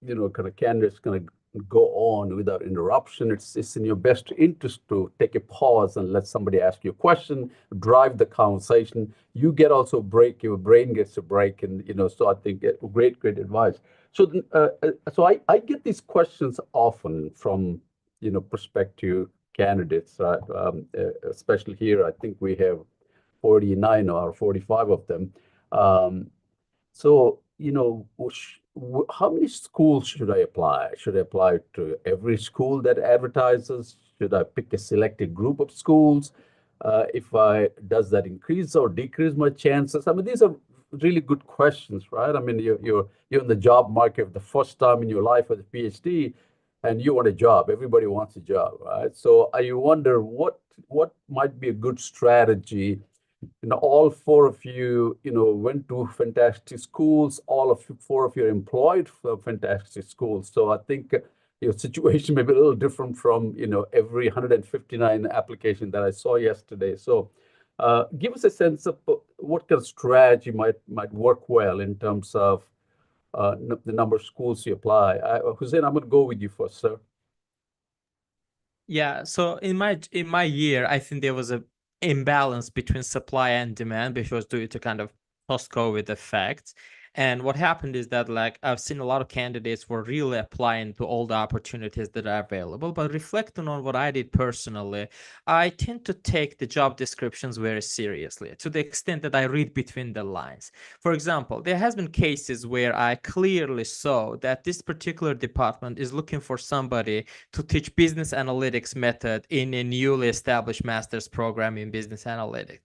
you know, kind of candidates kind of go on without interruption. It's in your best interest to take a pause and let somebody ask you a question, drive the conversation. You get also a break, your brain gets a break, and you know. So I think great advice. So I get these questions often from, you know, prospective candidates, especially here. I think we have 49 or 45 of them. So, you know, how many schools should I apply? Should I apply to every school that advertises? Should I pick a selected group of schools? Does that increase or decrease my chances? I mean, these are really good questions, right? I mean, you're in the job market for the first time in your life with a PhD, and you want a job. Everybody wants a job, right? So I wonder what might be a good strategy. You know, all four of you, you know, went to fantastic schools. All of you, four of you are employed for fantastic schools. So I think your situation may be a little different from, you know, every 159 application that I saw yesterday. So give us a sense of what kind of strategy might work well in terms of the number of schools you apply. Hussein, I'm going to go with you first, sir. Yeah, so in my year, I think there was a imbalance between supply and demand because due to kind of post-COVID effects. And what happened is that, like, I've seen a lot of candidates were really applying to all the opportunities that are available. But reflecting on what I did personally, I tend to take the job descriptions very seriously to the extent that I read between the lines. For example, there has been cases where I clearly saw that this particular department is looking for somebody to teach business analytics method in a newly established master's program in business analytics.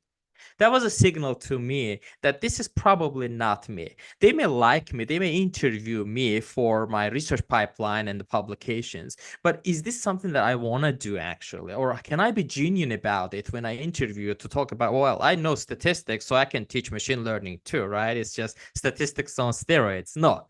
That was a signal to me that this is probably not me. They may like me, they may interview me for my research pipeline and the publications, but is this something that I want to do actually? Or can I be genuine about it when I interview to talk about, well, I know statistics, so I can teach machine learning too, right? It's just statistics on steroids. No.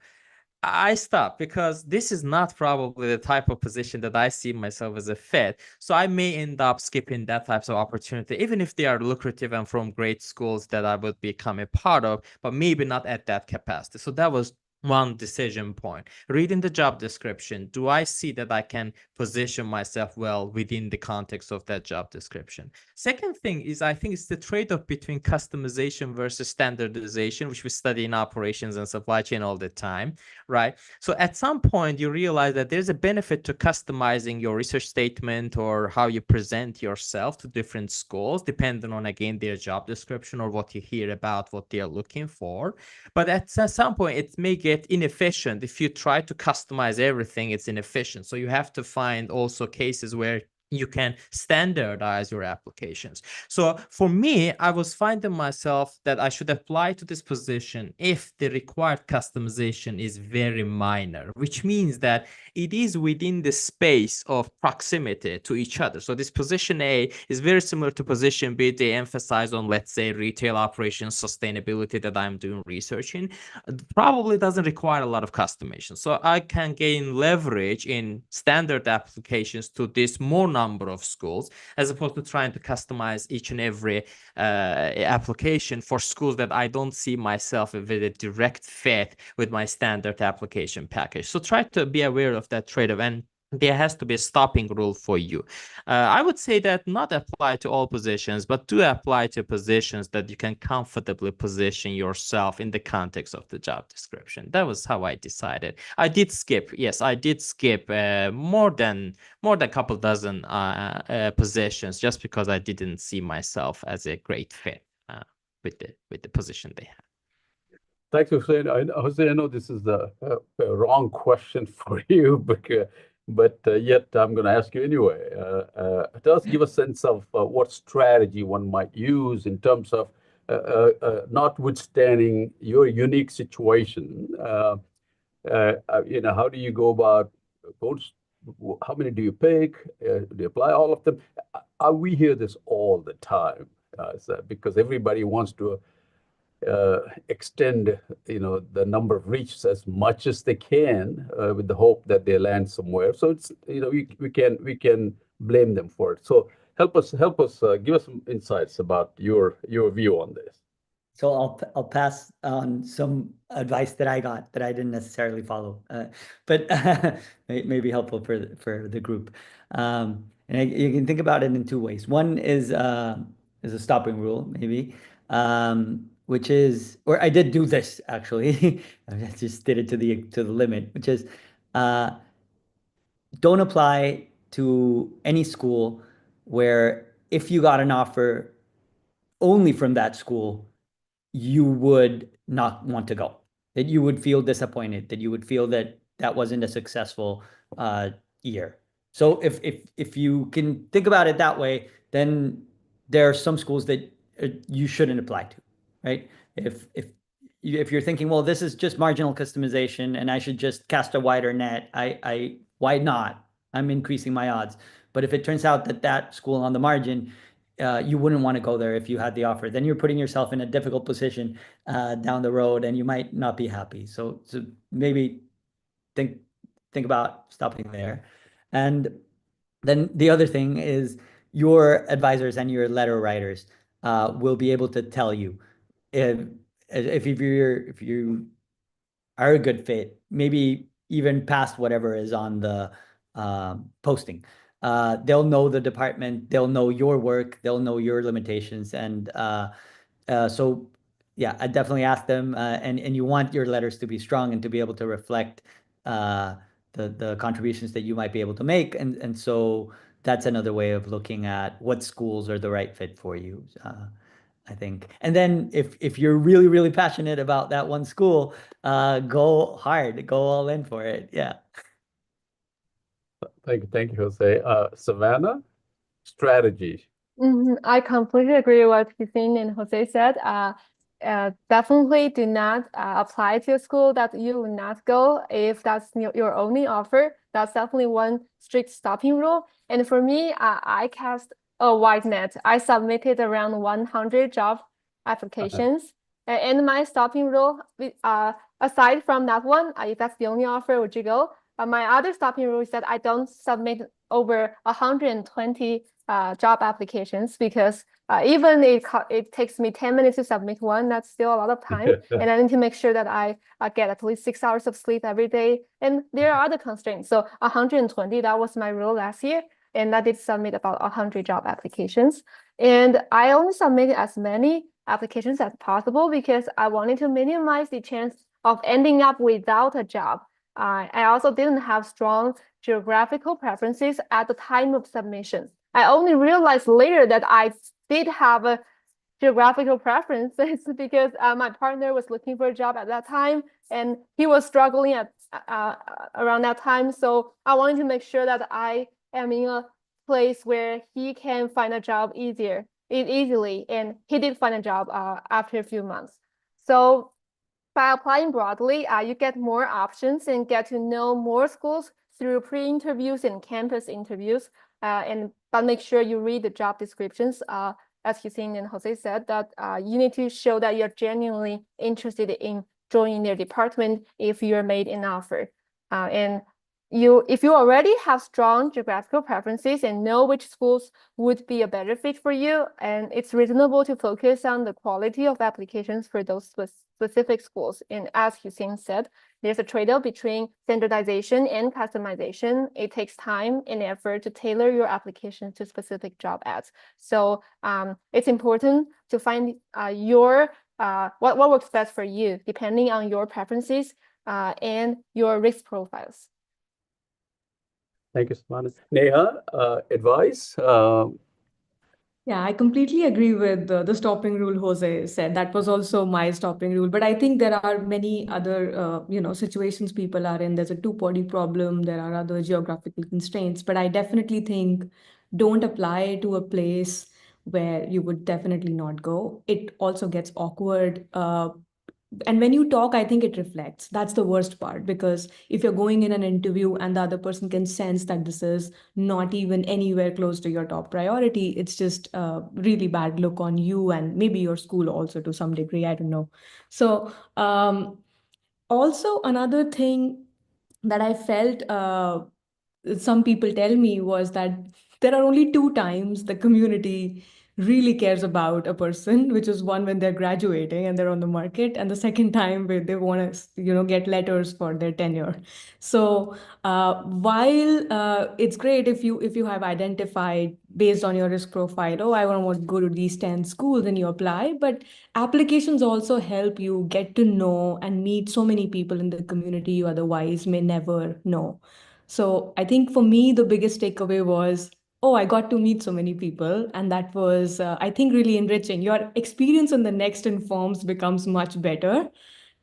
I stopped because this is not probably the type of position that I see myself as a fit. So I may end up skipping that types of opportunity, even if they are lucrative and from great schools that I would become a part of, but maybe not at that capacity. So that was one decision point. Reading the job description, do I see that I can position myself well within the context of that job description? Second thing is, I think it's the trade-off between customization versus standardization, which we study in operations and supply chain all the time, right? So at some point you realize that there's a benefit to customizing your research statement or how you present yourself to different schools, depending on, again, their job description or what you hear about what they're looking for. But at some point it may get inefficient. If you try to customize everything, it's inefficient. So you have to find also cases where you can standardize your applications. So for me, I was finding myself that I should apply to this position if the required customization is very minor, which means that it is within the space of proximity to each other. So this position A is very similar to position B. They emphasize on, let's say, retail operations, sustainability that I'm doing research in. Probably doesn't require a lot of customization. So I can gain leverage in standard applications to this more number of schools, as opposed to trying to customize each and every application for schools that I don't see myself with a direct fit with my standard application package. So try to be aware of that trade-off, and there has to be a stopping rule for you. I would say that not apply to all positions, but do apply to positions that you can comfortably position yourself in the context of the job description. That was how I decided. I did skip, yes, I did skip more than a couple dozen positions just because I didn't see myself as a great fit with the position they have. Thanks, Hussein. Hussein, I know this is a wrong question for you, but yet I'm going to ask you anyway. Does give a sense of what strategy one might use in terms of notwithstanding your unique situation. You know, how do you go about how many do you pick? Do you apply all of them? We hear this all the time, because everybody wants to extend, the number of reaches as much as they can with the hope that they land somewhere. So it's, we can blame them for it. So help us, give us some insights about your view on this. So I'll pass on some advice that I got that I didn't necessarily follow, but may be helpful for the group. And you can think about it in two ways. One is a stopping rule, maybe, which is, or I did do this actually. I just did it to the limit, which is don't apply to any school where if you got an offer only from that school, you would not want to go, that you would feel disappointed, that you would feel that that wasn't a successful year. So if you can think about it that way, then there are some schools that you shouldn't apply to, right? If you're thinking, well, this is just marginal customization and I should just cast a wider net, why not? I'm increasing my odds. But if it turns out that that school on the margin, you wouldn't want to go there if you had the offer, then you're putting yourself in a difficult position down the road and you might not be happy. So maybe think about stopping there. And then the other thing is your advisors and your letter writers will be able to tell you if you are a good fit, maybe even past whatever is on the posting. They'll know the department, they'll know your work, they'll know your limitations. And so, yeah, I definitely ask them, and you want your letters to be strong and to be able to reflect the contributions that you might be able to make. And so that's another way of looking at what schools are the right fit for you. I think. And then if you're really, really passionate about that one school, go hard, go all in for it. Yeah. Thank you, Jose. Savannah, strategy. I completely agree with what Hussein and Jose said. Definitely do not apply to a school that you will not go if that's your only offer. That's definitely one strict stopping rule. And for me, I cast a wide net. I submitted around 100 job applications. And my stopping rule, aside from that one, if that's the only offer, would you go? My other stopping rule is that I don't submit over 120 job applications, because even it takes me 10 minutes to submit one, that's still a lot of time. And I need to make sure that I get at least 6 hours of sleep every day. And there are other constraints. So 120, that was my rule last year. And I did submit about 100 job applications. And I only submitted as many applications as possible because I wanted to minimize the chance of ending up without a job. I also didn't have strong geographical preferences at the time of submission. I only realized later that I did have a geographical preferences because my partner was looking for a job at that time and he was struggling at around that time. So I wanted to make sure that I am in a place where he can find a job easily, and he did find a job after a few months. So by applying broadly, you get more options and get to know more schools through pre-interviews and campus interviews. But make sure you read the job descriptions. As Hussein and Jose said, that you need to show that you're genuinely interested in joining their department if you're made an offer. And if you already have strong geographical preferences and know which schools would be a better fit for you, and it's reasonable to focus on the quality of applications for those specific schools. And as Hussein said, there's a trade-off between standardization and customization. It takes time and effort to tailor your application to specific job ads. So it's important to find what works best for you, depending on your preferences and your risk profiles. Thank you, Savannah. Neha, advice? Yeah, I completely agree with the stopping rule Jose said. That was also my stopping rule. But I think there are many other, situations people are in. There's a two-party problem. There are other geographical constraints. But I definitely think don't apply to a place where you would definitely not go. It also gets awkward and when you talk, I think it reflects. That's the worst part, because if you're going in an interview and the other person can sense that this is not even anywhere close to your top priority, it's just a really bad look on you and maybe your school also to some degree. I don't know. So also another thing that I felt some people tell me was that there are only two times the community really cares about a person, which is one when they're graduating and they're on the market, and the second time where they want to, get letters for their tenure. So while it's great if you have identified based on your risk profile, oh, I want to go to these 10 schools, and you apply, but applications also help you get to know and meet so many people in the community you otherwise may never know. So I think for me, the biggest takeaway was, oh, I got to meet so many people. And that was, I think, really enriching. Your experience in the next informs becomes much better.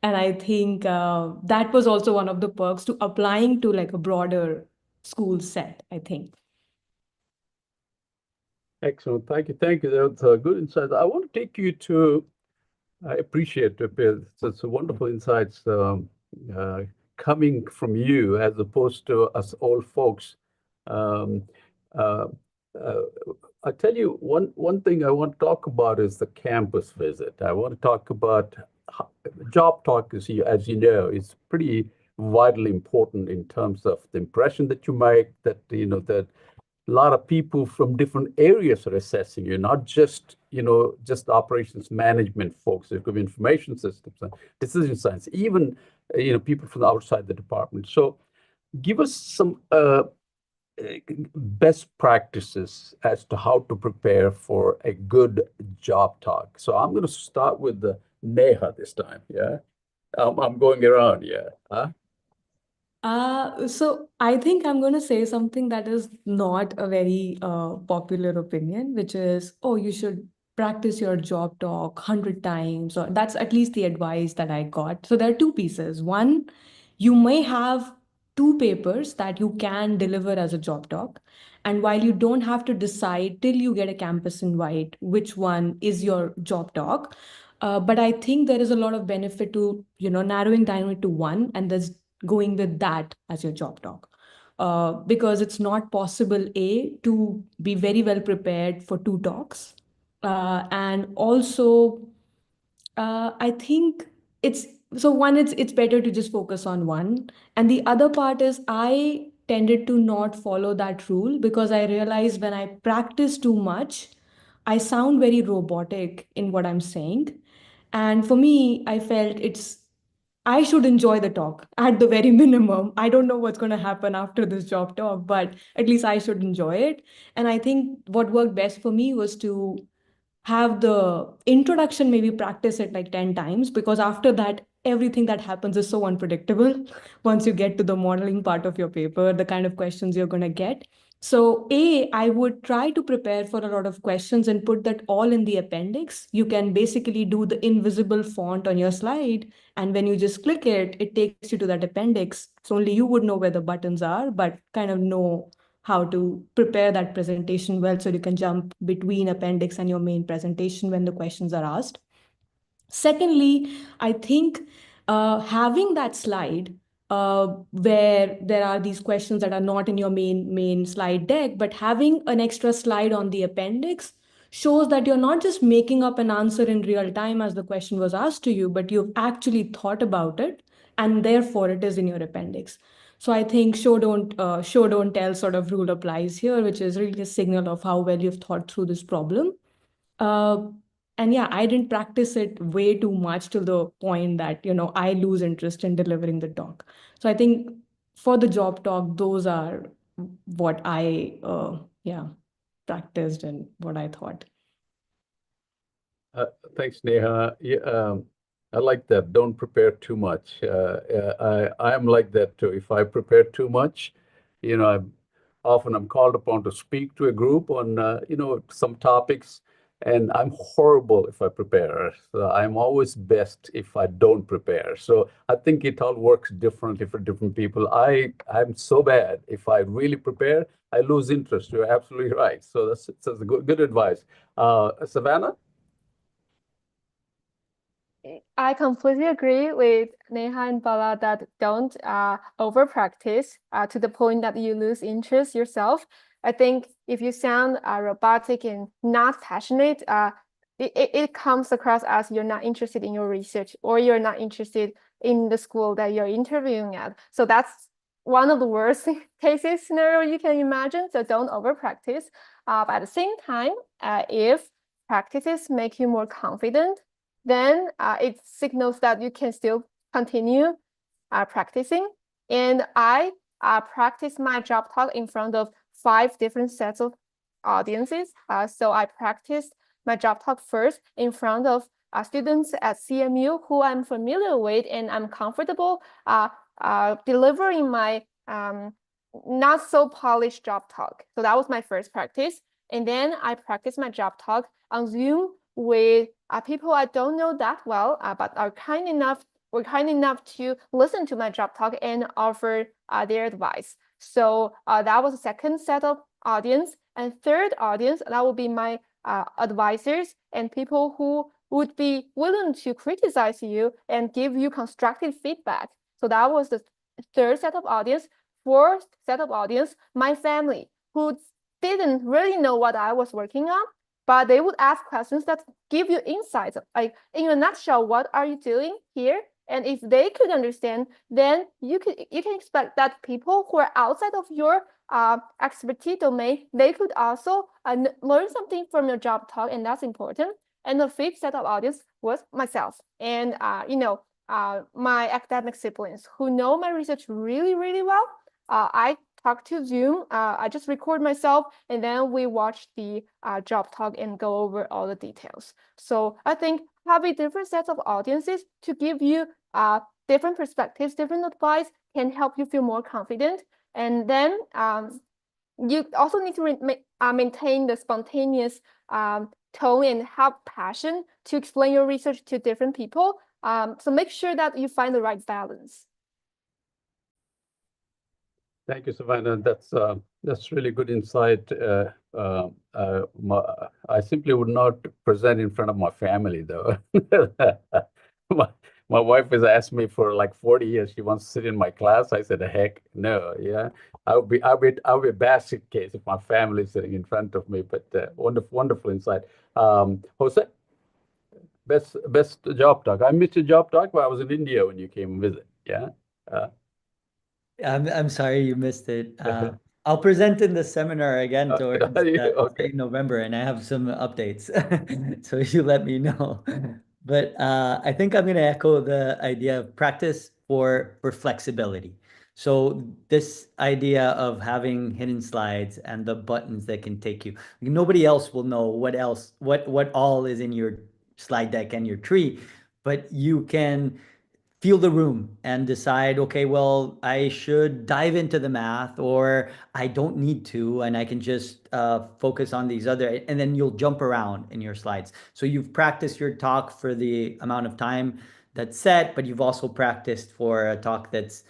And I think that was also one of the perks to applying to like a broader school set, I think. Excellent. Thank you. Thank you. That's a good insight. I want to take you to, I appreciate it. It's a wonderful insights coming from you as opposed to us old folks. Um, uh, uh, I tell you, one thing I want to talk about is the campus visit. I want to talk about job talk, as you know, is pretty vitally important in terms of the impression that you make, that that a lot of people from different areas are assessing you, not just just operations management folks. There could be information systems and decision science, even people from outside the department. So give us some best practices as to how to prepare for a good job talk. So I'm going to start with the Neha this time. Yeah, I'm going around. Yeah. Huh? So I think I'm going to say something that is not a very popular opinion, which is, oh, you should practice your job talk 100 times, or that's at least the advice that I got. So there are two pieces. One, you may have two papers that you can deliver as a job talk. And while you don't have to decide till you get a campus invite which one is your job talk, but I think there is a lot of benefit to, narrowing down it to one, and there's going with that as your job talk. Because it's not possible, to be very well prepared for two talks. And also, I think it's so one, it's better to just focus on one. And the other part is I tended to not follow that rule because I realized when I practice too much, I sound very robotic in what I'm saying. And for me, I felt I should enjoy the talk at the very minimum. I don't know what's going to happen after this job talk, but at least I should enjoy it. And I think what worked best for me was to have the introduction, maybe practice it like 10 times, because after that, everything that happens is so unpredictable. Once you get to the modeling part of your paper, the kind of questions you're going to get. So I would try to prepare for a lot of questions and put that all in the appendix. You can basically do the invisible font on your slide. And when you just click it, it takes you to that appendix. So only you would know where the buttons are, but kind of know how to prepare that presentation well so you can jump between appendix and your main presentation when the questions are asked. Secondly, I think having that slide where there are these questions that are not in your main slide deck, but having an extra slide on the appendix shows that you're not just making up an answer in real time as the question was asked to you, but you've actually thought about it, and therefore it is in your appendix. So I think show don't tell sort of rule applies here, which is really a signal of how well you've thought through this problem. Uh, and yeah, I didn't practice it way too much to the point that, I lose interest in delivering the talk. So I think for the job talk, those are what I, practiced and what I thought. Thanks, Neha. Yeah, I like that. Don't prepare too much. I am like that too. If I prepare too much, I'm called upon to speak to a group on some topics, and I'm horrible if I prepare. So I'm always best if I don't prepare. So I think it all works differently for different people. I'm so bad. If I really prepare, I lose interest. You're absolutely right. So that's good advice. Savannah? I completely agree with Neha and Bala that don't over practice to the point that you lose interest yourself. I think if you sound robotic and not passionate, it comes across as you're not interested in your research or you're not interested in the school that you're interviewing at. So that's one of the worst cases scenario you can imagine. So don't over practice. But at the same time, if practices make you more confident, then it signals that you can still continue practicing. And I practice my job talk in front of 5 different sets of audiences. So I practiced my job talk first in front of students at CMU who I'm familiar with and I'm comfortable delivering my not so polished job talk. So that was my first practice. And then I practiced my job talk on Zoom with people I don't know that well, but were kind enough to listen to my job talk and offer their advice. So that was the second set of audience. And third audience, that would be my advisors and people who would be willing to criticize you and give you constructive feedback. So that was the third set of audience. Fourth set of audience, my family, who didn't really know what I was working on, but they would ask questions that give you insights. Like, in a nutshell, what are you doing here? And if they could understand, then you can expect that people who are outside of your expertise domain, they could also learn something from your job talk, and that's important. And the fifth set of audience was myself, and my academic siblings who know my research really, really well. I talk to Zoom. I just record myself, and then we watch the job talk and go over all the details. So I think having different sets of audiences to give you different perspectives, different advice can help you feel more confident. And then you also need to maintain the spontaneous tone and have passion to explain your research to different people. So make sure that you find the right balance. Thank you, Savannah. That's really good insight. I simply would not present in front of my family, though. My wife has asked me for like 40 years. She wants to sit in my class. I said, heck no. Yeah, I'll be a basket case if my family is sitting in front of me. But wonderful insight. Jose, best job talk. I missed your job talk, but I was in India when you came visit. Yeah. I'm sorry you missed it. I'll present in the seminar again towards Okay. November, and I have some updates. So you let me know. But I think I'm going to echo the idea of practice for flexibility. So this idea of having hidden slides and the buttons that can take you, nobody else will know what all is in your slide deck and your tree, but you can feel the room and decide, okay, well, I should dive into the math, or I don't need to, and I can just focus on these other, and then you'll jump around in your slides. So you've practiced your talk for the amount of time that's set, but you've also practiced for a talk that's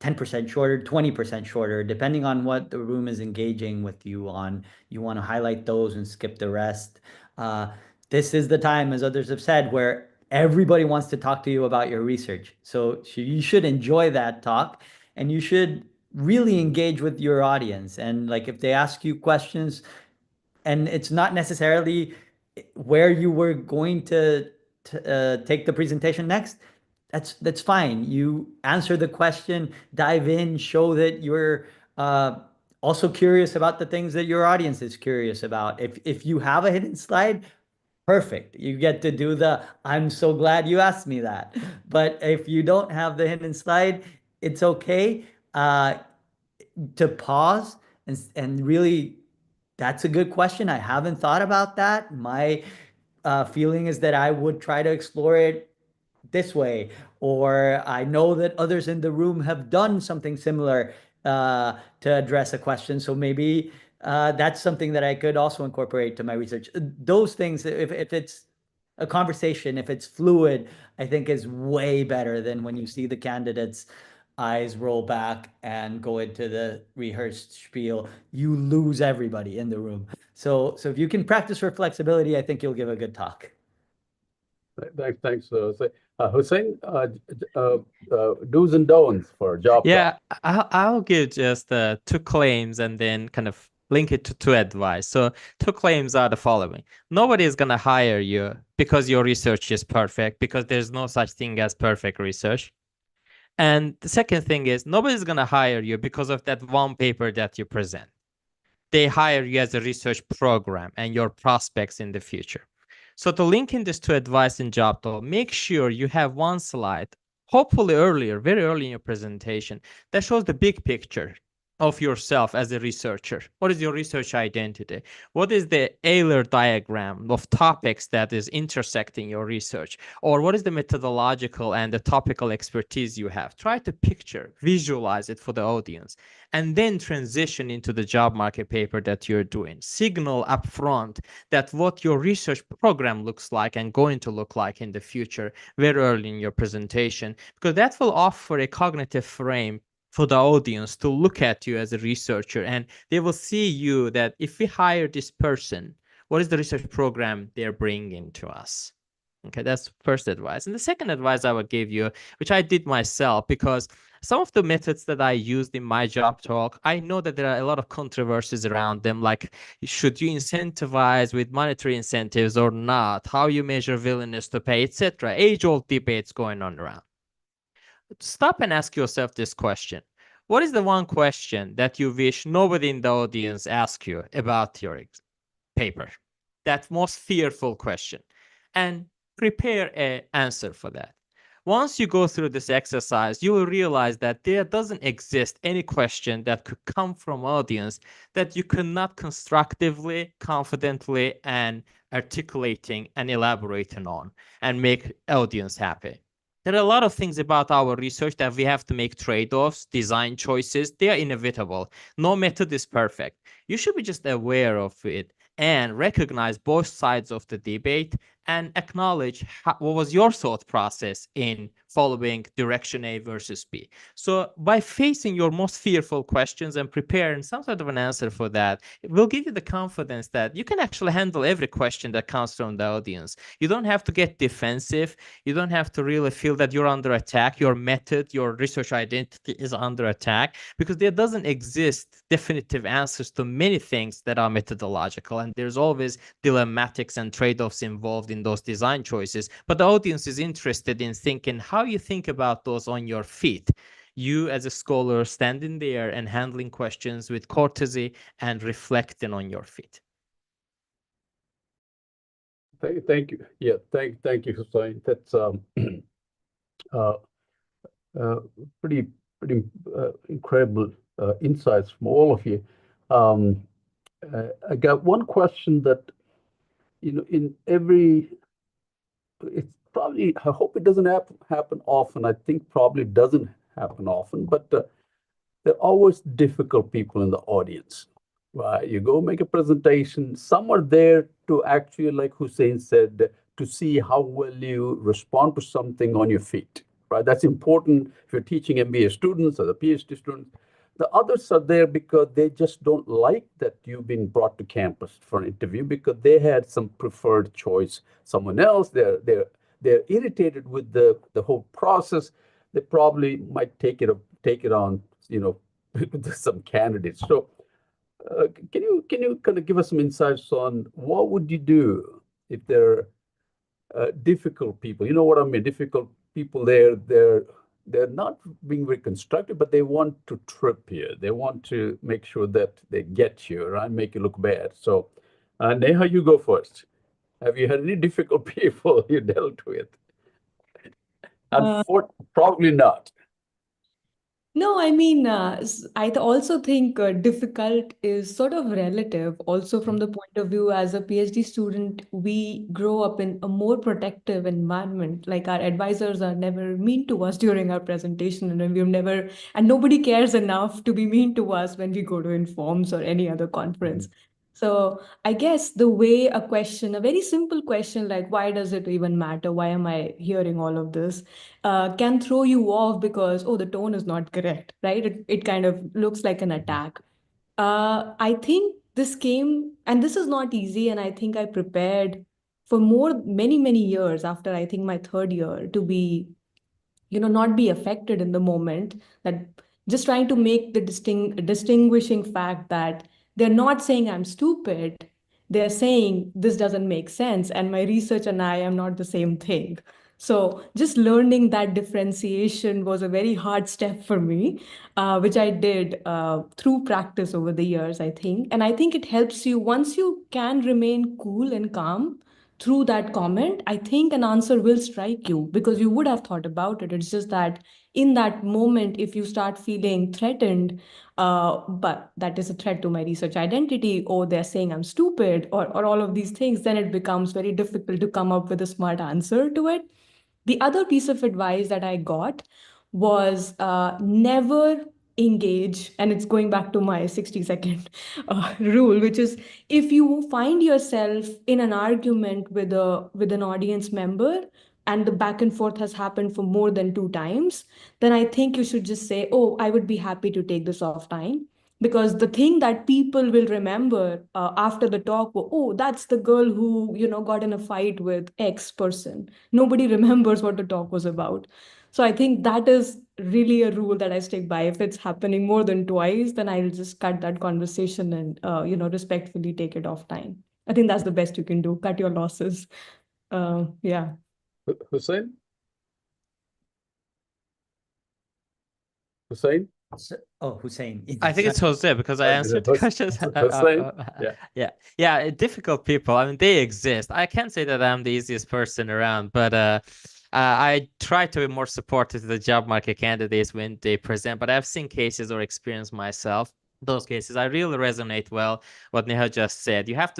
10% shorter, 20% shorter, depending on what the room is engaging with you on. You want to highlight those and skip the rest. This is the time, as others have said, where everybody wants to talk to you about your research. So you should enjoy that talk, and you should really engage with your audience. And like, if they ask you questions, and it's not necessarily where you were going to take the presentation next, that's fine. You answer the question, dive in, show that you're also curious about the things that your audience is curious about. If you have a hidden slide, perfect. You get to do the, I'm so glad you asked me that. But if you don't have the hidden slide, it's okay to pause and really, that's a good question. I haven't thought about that. My feeling is that I would try to explore it this way, or I know that others in the room have done something similar to address a question. So maybe that's something that I could also incorporate to my research. Those things, if it's a conversation, if it's fluid, I think is way better than when you see the candidates' eyes roll back and go into the rehearsed spiel. You lose everybody in the room. So if you can practice for flexibility, I think you'll give a good talk. Thanks, Hussein. Do's and don'ts for job talk. Yeah, I'll give just two claims and then kind of link it to advice. So two claims are the following. Nobody is going to hire you because your research is perfect, because there's no such thing as perfect research. And the second thing is nobody's going to hire you because of that one paper that you present. They hire you as a research program and your prospects in the future. So to link in this to advice in job talk, make sure you have one slide, hopefully earlier, very early in your presentation, that shows the big picture of yourself as a researcher. What is your research identity? What is the Euler diagram of topics that is intersecting your research? Or what is the methodological and the topical expertise you have? Try to picture, visualize it for the audience, and then transition into the job market paper that you're doing. Signal upfront that what your research program looks like and going to look like in the future very early in your presentation, because that will offer a cognitive frame for the audience to look at you as a researcher, and they will see you that if we hire this person, what is the research program they're bringing to us? Okay, that's first advice. And the second advice I would give you, which I did myself, because some of the methods that I used in my job talk, I know that there are a lot of controversies around them, like should you incentivize with monetary incentives or not, how you measure willingness to pay, etc. Age-old debates going on around. Stop and ask yourself this question. What is the one question that you wish nobody in the audience asks you about your paper? That most fearful question. And prepare an answer for that. Once you go through this exercise, you will realize that there doesn't exist any question that could come from audience that you cannot constructively, confidently, and articulating and elaborating on and make audience happy. There are a lot of things about our research that we have to make trade-offs, design choices. They are inevitable. No method is perfect. You should be just aware of it and recognize both sides of the debate and acknowledge what was your thought process in following direction A versus B. So by facing your most fearful questions and preparing some sort of an answer for that, it will give you the confidence that you can actually handle every question that comes from the audience. You don't have to get defensive. You don't have to really feel that you're under attack. Your method, your research identity is under attack, because there doesn't exist definitive answers to many things that are methodological. And there's always dilematics and trade-offs involved in those design choices. But the audience is interested in thinking how you think about those on your feet. You as a scholar standing there and handling questions with courtesy and reflecting on your feet. Thank you. Yeah, thank you, Hussein. That's pretty incredible insights from all of you. I got one question that, in every, it's probably, I hope it doesn't happen often. I think probably doesn't happen often, but there are always difficult people in the audience. Right? You go make a presentation, some are there to actually, like Hussein said, to see how well you respond to something on your feet. Right? That's important if you're teaching MBA students or the PhD students. The others are there because they just don't like that you've been brought to campus for an interview because they had some preferred choice, someone else. They're irritated with the whole process. They probably might take it on, with some candidates. So can you kind of give us some insights on what would you do if there are difficult people? You know what I mean? Difficult people. They're not being very constructive, but they want to trip you. They want to make sure that they get you, right? Make you look bad. So, Neha, you go first. Have you had any difficult people you dealt with? Probably not. No, I mean, also think difficult is sort of relative. Also, from the point of view as a PhD student, we grow up in a more protective environment. Like our advisors are never mean to us during our presentation, and and nobody cares enough to be mean to us when we go to Informs or any other conference. So I guess the way a very simple question like, why does it even matter? Why am I hearing all of this? Can throw you off because, oh, the tone is not correct, right? It kind of looks like an attack. I think this came, and this is not easy, and I think I prepared for many years after I think my third year to be, not be affected in the moment, that just trying to make the distinguishing fact that they're not saying I'm stupid, they're saying this doesn't make sense, and my research and I am not the same thing. So just learning that differentiation was a very hard step for me, which I did through practice over the years, I think. And I think it helps you once you can remain cool and calm through that comment. I think an answer will strike you because you would have thought about it. It's just that in that moment, if you start feeling threatened, but that is a threat to my research identity, or they're saying I'm stupid, or all of these things, then it becomes very difficult to come up with a smart answer to it. The other piece of advice that I got was never engage, and it's going back to my 60-second rule, which is if you find yourself in an argument with an audience member and the back and forth has happened for more than 2 times, then I think you should just say, oh, I would be happy to take this offline. Because the thing that people will remember after the talk, oh, that's the girl who, got in a fight with X person. Nobody remembers what the talk was about. So I think that is really a rule that I stick by. If it's happening more than twice, then I'll just cut that conversation and, respectfully take it off time. I think that's the best you can do. Cut your losses. Yeah. Hussein? Hussein? Hussein. I think it's Jose because I answered the questions. Hussein? Yeah. Difficult people. I mean, they exist. I can't say that I'm the easiest person around, but I try to be more supportive to the job market candidates when they present. But I've seen cases or experienced myself those cases. I really resonate well what Neha just said. You have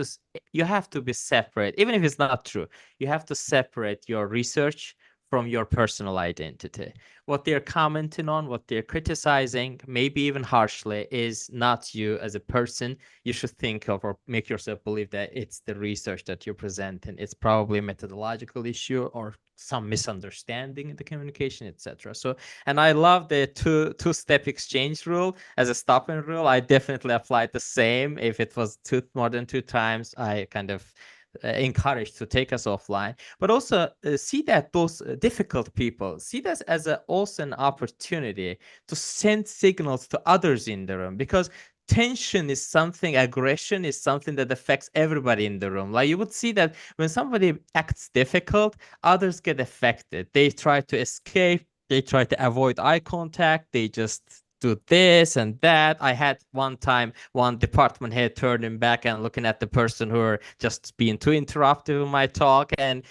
to be separate, even if it's not true. You have to separate your research from your personal identity. What they're commenting on, what they're criticizing, maybe even harshly, is not you as a person. You should think of or make yourself believe that it's the research that you're presenting. It's probably a methodological issue or some misunderstanding in the communication, etc. So, and I love the two-step exchange rule as a stopping rule. I definitely applied the same. If it was more than 2 times, I kind of encouraged to take us offline, but also see that those difficult people, see this as also an opportunity to send signals to others in the room, because tension is something, aggression is something that affects everybody in the room. Like you would see that when somebody acts difficult, others get affected. They try to escape, they try to avoid eye contact, they just do this and that. I had one time one department head turning back and looking at the person who are just being too interruptive in my talk, and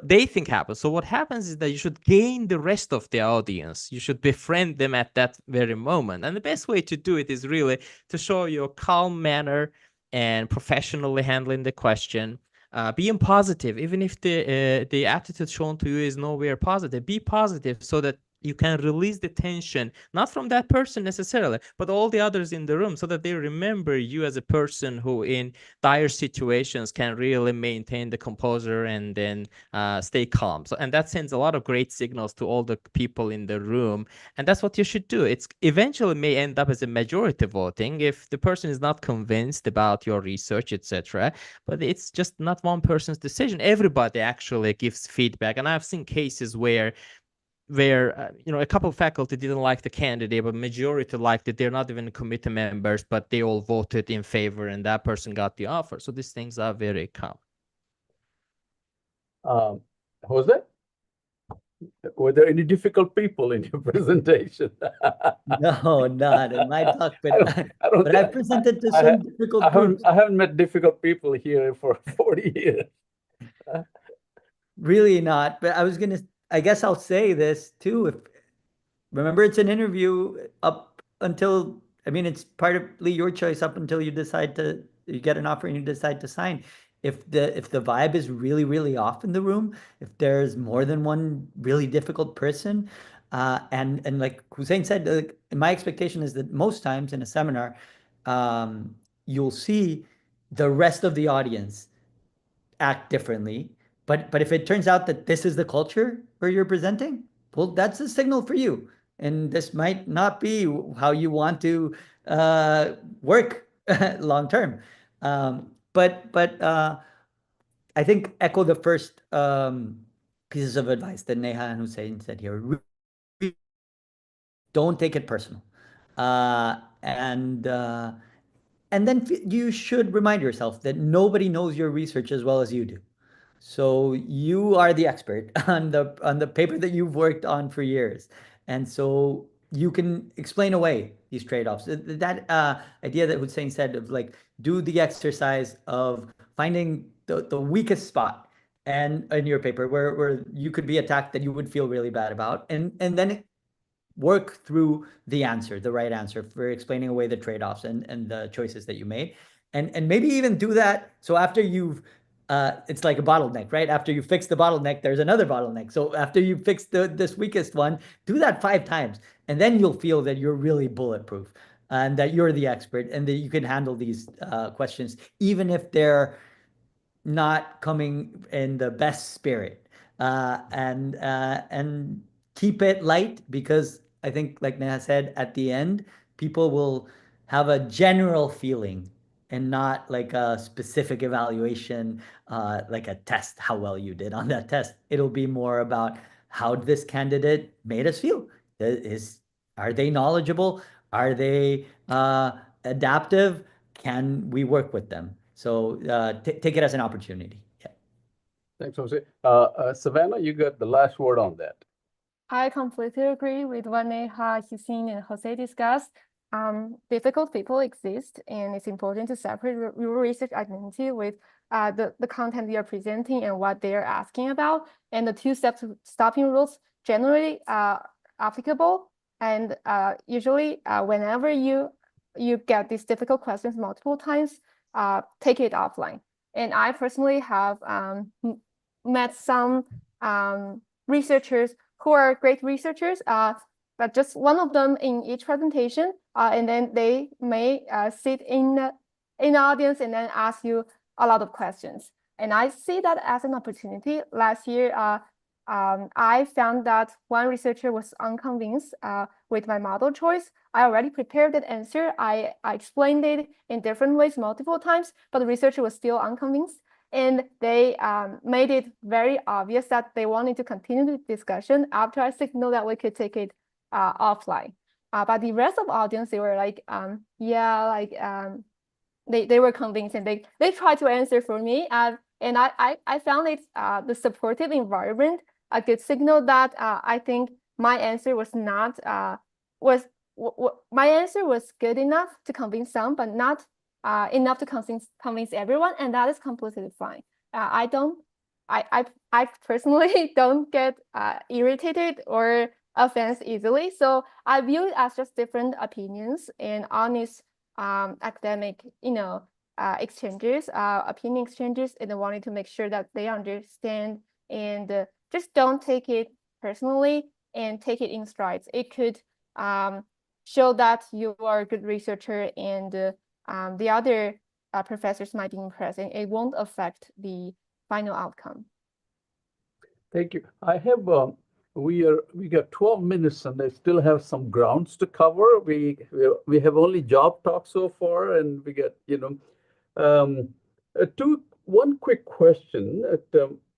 they think happens. So what happens is that you should gain the rest of the audience. You should befriend them at that very moment. And the best way to do it is really to show your calm manner and professionally handling the question. Being positive, even if the attitude shown to you is nowhere positive, be positive so that you can release the tension, not from that person necessarily, but all the others in the room, so that they remember you as a person who in dire situations can really maintain the composure and then stay calm. So, and that sends a lot of great signals to all the people in the room. And that's what you should do. It's eventually may end up as a majority voting if the person is not convinced about your research, etc. But it's just not one person's decision. Everybody actually gives feedback. And I've seen cases where a couple of faculty didn't like the candidate, but majority liked it. They're not even committee members, but they all voted in favor, and that person got the offer. So these things are very common. Jose, were there any difficult people in your presentation? No, not in my talk, but I presented to some difficult groups. I haven't met difficult people here for 40 years. Really not, but I guess I'll say this too. Remember, it's an interview up until, it's partly your choice up until you get an offer and you decide to sign. If the vibe is really, really off in the room, if there's more than one really difficult person, and like Hussein said, my expectation is that most times in a seminar, you'll see the rest of the audience act differently. But if it turns out that this is the culture where you're presenting, well, that's a signal for you. And this might not be how you want to work long term. But I think echo the first pieces of advice that Neha and Hussein said here. Don't take it personal. And then you should remind yourself that nobody knows your research as well as you do. So you are the expert on the paper that you've worked on for years. And so you can explain away these trade-offs. That idea that Hussein said of like, do the exercise of finding the weakest spot and in your paper where you could be attacked that you would feel really bad about. And then work through the answer, the right answer for explaining away the trade-offs and the choices that you made. And maybe even do that. So after you've, it's like a bottleneck, right? After you fix the bottleneck, there's another bottleneck. So after you fix this weakest one, do that 5 times. And then you'll feel that you're really bulletproof and that you're the expert and that you can handle these questions, even if they're not coming in the best spirit. And keep it light, because I think, like Neha said, at the end, people will have a general feeling and not like a specific evaluation, like a test, how well you did on that test. It'll be more about how this candidate made us feel. Are they knowledgeable? Are they adaptive? Can we work with them? So take it as an opportunity. Yeah. Thanks, Jose. Savannah, you got the last word on that. I completely agree with what Neha, Hussein, and Jose discussed. Difficult people exist, and it's important to separate your research identity with the content you're presenting and what they're asking about. And the 2-step stopping rules generally applicable. And usually, whenever you get these difficult questions multiple times, take it offline. And I personally have met some researchers who are great researchers, but just one of them in each presentation, and then they may sit in the audience and then ask you a lot of questions. And I see that as an opportunity. Last year, I found that one researcher was unconvinced with my model choice. I already prepared that answer. I explained it in different ways multiple times, but the researcher was still unconvinced. And they made it very obvious that they wanted to continue the discussion after I signaled that we could take it offline. But the rest of the audience, they were like, they were convinced, and they tried to answer for me. And I found it the supportive environment a good signal that I think my answer was not my answer was good enough to convince some, but not enough to convince everyone, and that is completely fine. I personally don't get irritated or offense easily, so I view it as just different opinions and honest academic, exchanges, opinion exchanges, and wanting to make sure that they understand and just don't take it personally and take it in strides. It could show that you are a good researcher, and the other professors might be impressed, and it won't affect the final outcome. Thank you. I have we got 12 minutes, and I still have some grounds to cover. We have only job talk so far, and we got one quick question.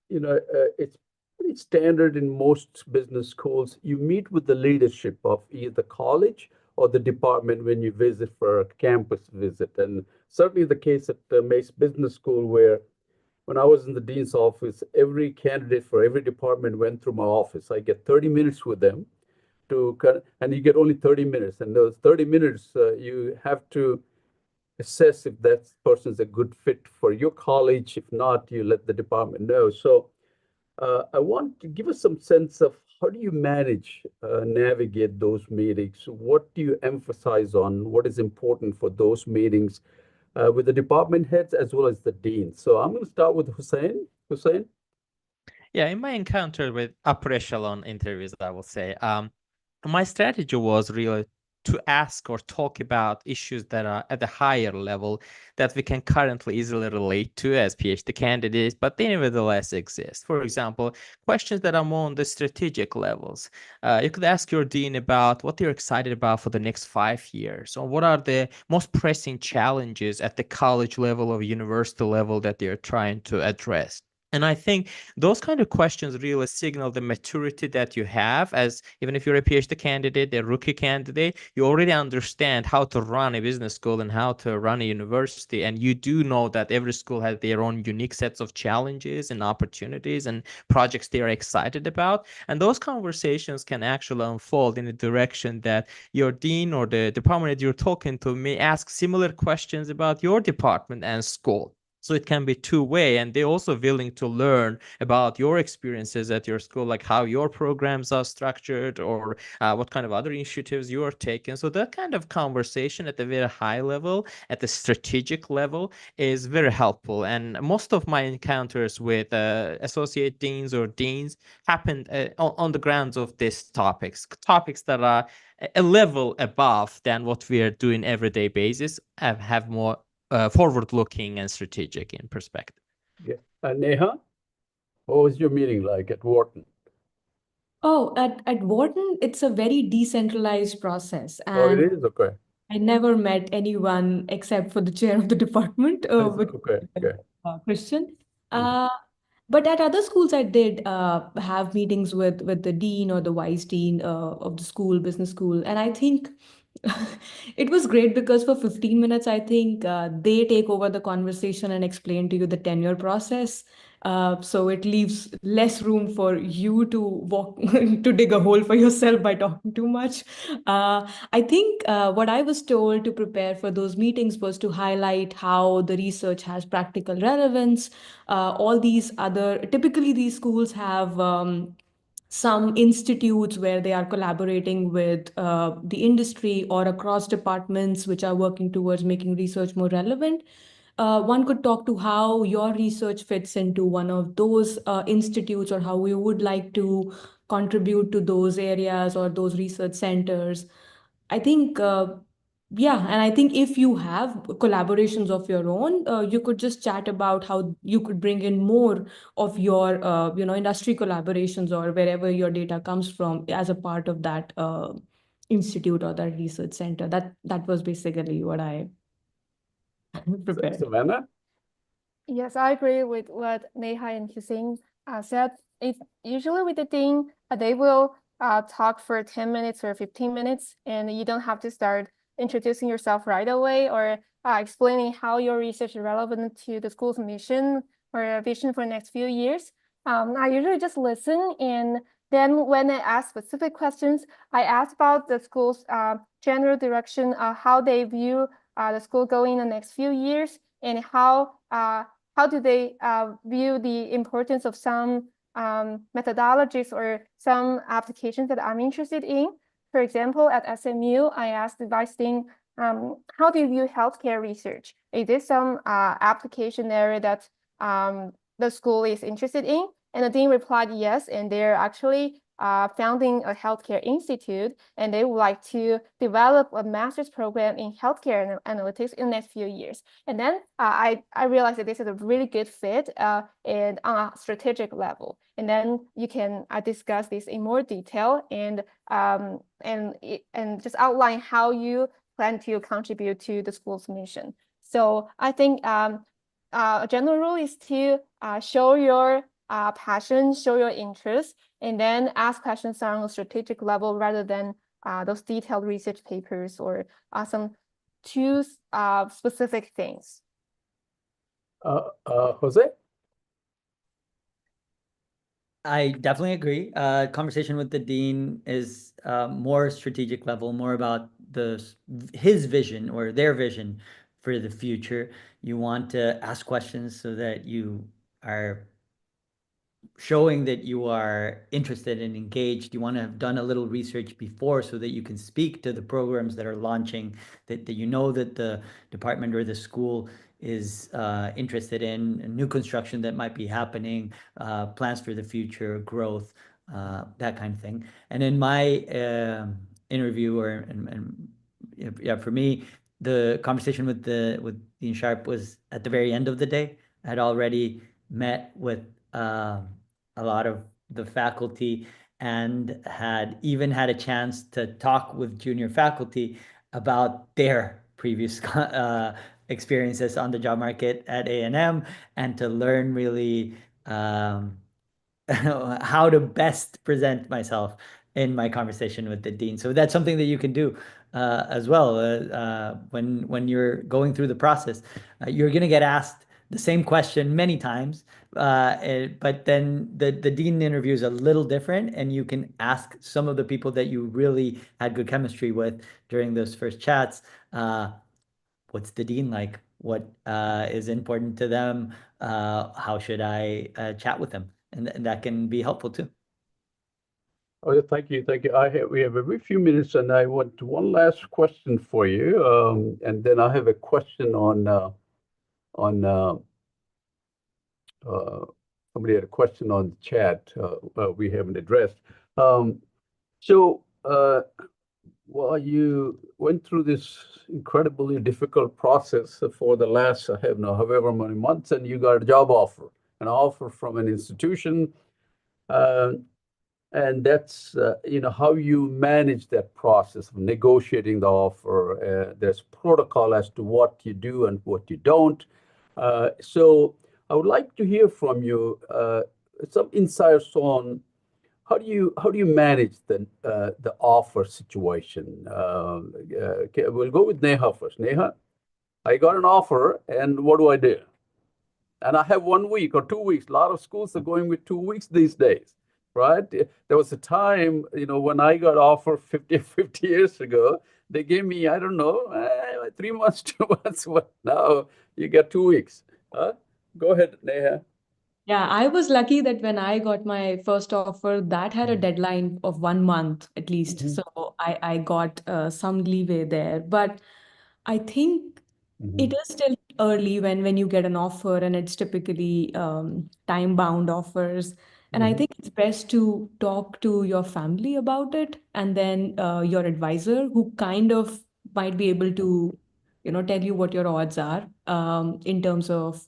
It's pretty standard in most business schools. You meet with the leadership of either the college or the department when you visit for a campus visit, and certainly the case at Mace Business School, where when I was in the dean's office, every candidate for every department went through my office. I get 30 minutes with them and you get only 30 minutes. And those 30 minutes, you have to assess if that person's a good fit for your college. If not, you let the department know. So I want to give us some sense of how do you navigate those meetings? What do you emphasize on? What is important for those meetings with the department heads as well as the dean? So I'm going to start with Hussein. Hussein? Yeah, in my encounter with upper echelon interviews, I will say, my strategy was really to ask or talk about issues that are at a higher level that we can currently easily relate to as PhD candidates, but they nevertheless exist. For example, questions that are more on the strategic levels. You could ask your dean about what they're excited about for the next 5 years, or what are the most pressing challenges at the college level or university level that they're trying to address. And I think those kind of questions really signal the maturity that you have, as even if you're a PhD candidate, a rookie candidate, you already understand how to run a business school and how to run a university. And you do know that every school has their own unique sets of challenges and opportunities and projects they're excited about. And those conversations can actually unfold in a direction that your dean or the department that you're talking to may ask similar questions about your department and school. So it can be two-way, and they're also willing to learn about your experiences at your school, like how your programs are structured or what kind of other initiatives you are taking. So that kind of conversation at the very high level, at the strategic level, is very helpful. And most of my encounters with associate deans or deans happened on the grounds of these topics that are a level above than what we are doing everyday basis, have more forward-looking and strategic in perspective. Yeah. Neha, what was your meeting like at Wharton? Oh, at Wharton, it's a very decentralized process, Oh, it and is? Okay. I never met anyone except for the chair of the department, which Okay, okay. Christian. Mhm. But at other schools, I did have meetings with the dean or the vice dean of the school, business school, and I think it was great because for 15 minutes, I think they take over the conversation and explain to you the tenure process. So it leaves less room for you to walk to dig a hole for yourself by talking too much. I think what I was told to prepare for those meetings was to highlight how the research has practical relevance. All these other, typically these schools have some institutes where they are collaborating with the industry or across departments which are working towards making research more relevant. One could talk to how your research fits into one of those institutes or how you would like to contribute to those areas or those research centers. I think, yeah, and I think if you have collaborations of your own, you could just chat about how you could bring in more of your, industry collaborations or wherever your data comes from as a part of that institute or that research center. That was basically what I prepared. Savannah? Yes, I agree with what Neha and Hussein said. It's usually with the dean, they will talk for 10 minutes or 15 minutes, and you don't have to start introducing yourself right away or explaining how your research is relevant to the school's mission or vision for the next few years. I usually just listen, and then when I ask specific questions, I ask about the school's general direction, how they view the school going in the next few years, and how do they view the importance of some methodologies or some applications that I'm interested in? For example, at SMU, I asked the vice dean, how do you view healthcare research? Is this some application area that the school is interested in? And the dean replied yes, and they're actually founding a healthcare institute, and they would like to develop a master's program in healthcare analytics in the next few years. And then I realized that this is a really good fit and on a strategic level. And then you can discuss this in more detail and just outline how you plan to contribute to the school's mission. So I think a general rule is to show your passion, show your interest, and then ask questions on a strategic level rather than those detailed research papers or some too specific things. Jose? I definitely agree. Conversation with the dean is more strategic level, more about his vision or their vision for the future. You want to ask questions so that you are showing that you are interested and engaged. You want to have done a little research before so that you can speak to the programs that are launching, that you know that the department or the school is interested in, new construction that might be happening, plans for the future, growth, that kind of thing. And in my interview, yeah, for me, the conversation with Dean Sharp was at the very end of the day. I had already met with a lot of the faculty and had even had a chance to talk with junior faculty about their previous experiences on the job market at A&M and to learn really how to best present myself in my conversation with the dean. So that's something that you can do as well. When you're going through the process, you're going to get asked the same question many times, but then the dean interview is a little different, and you can ask some of the people that you really had good chemistry with during those first chats. What's the dean like? What is important to them? How should I chat with them? And that can be helpful too. Oh, yeah, thank you, thank you. We have a very few minutes, and I want one last question for you, and then I have a question on somebody had a question on the chat we haven't addressed. So well, you went through this incredibly difficult process for the last, I have no, however many months, and you got a job offer, an offer from an institution. And that's, how you manage that process of negotiating the offer. There's protocol as to what you do and what you don't. So I would like to hear from you some insights on how do you manage the offer situation? Okay, we'll go with Neha first. Neha, I got an offer, and what do I do? And I have 1 week or 2 weeks. A lot of schools are going with 2 weeks these days, right? There was a time, when I got offered 50 years ago, they gave me, I don't know, 3 months, 2 months. But now you get 2 weeks. Go ahead, Neha. Yeah, I was lucky that when I got my first offer, that had a deadline of 1 month at least. Mhm. So I got some leeway there. But I think it is still early when you get an offer, and it's typically time-bound offers. And I Mhm. think it's best to talk to your family about it, and then your advisor, who kind of might be able to, tell you what your odds are in terms of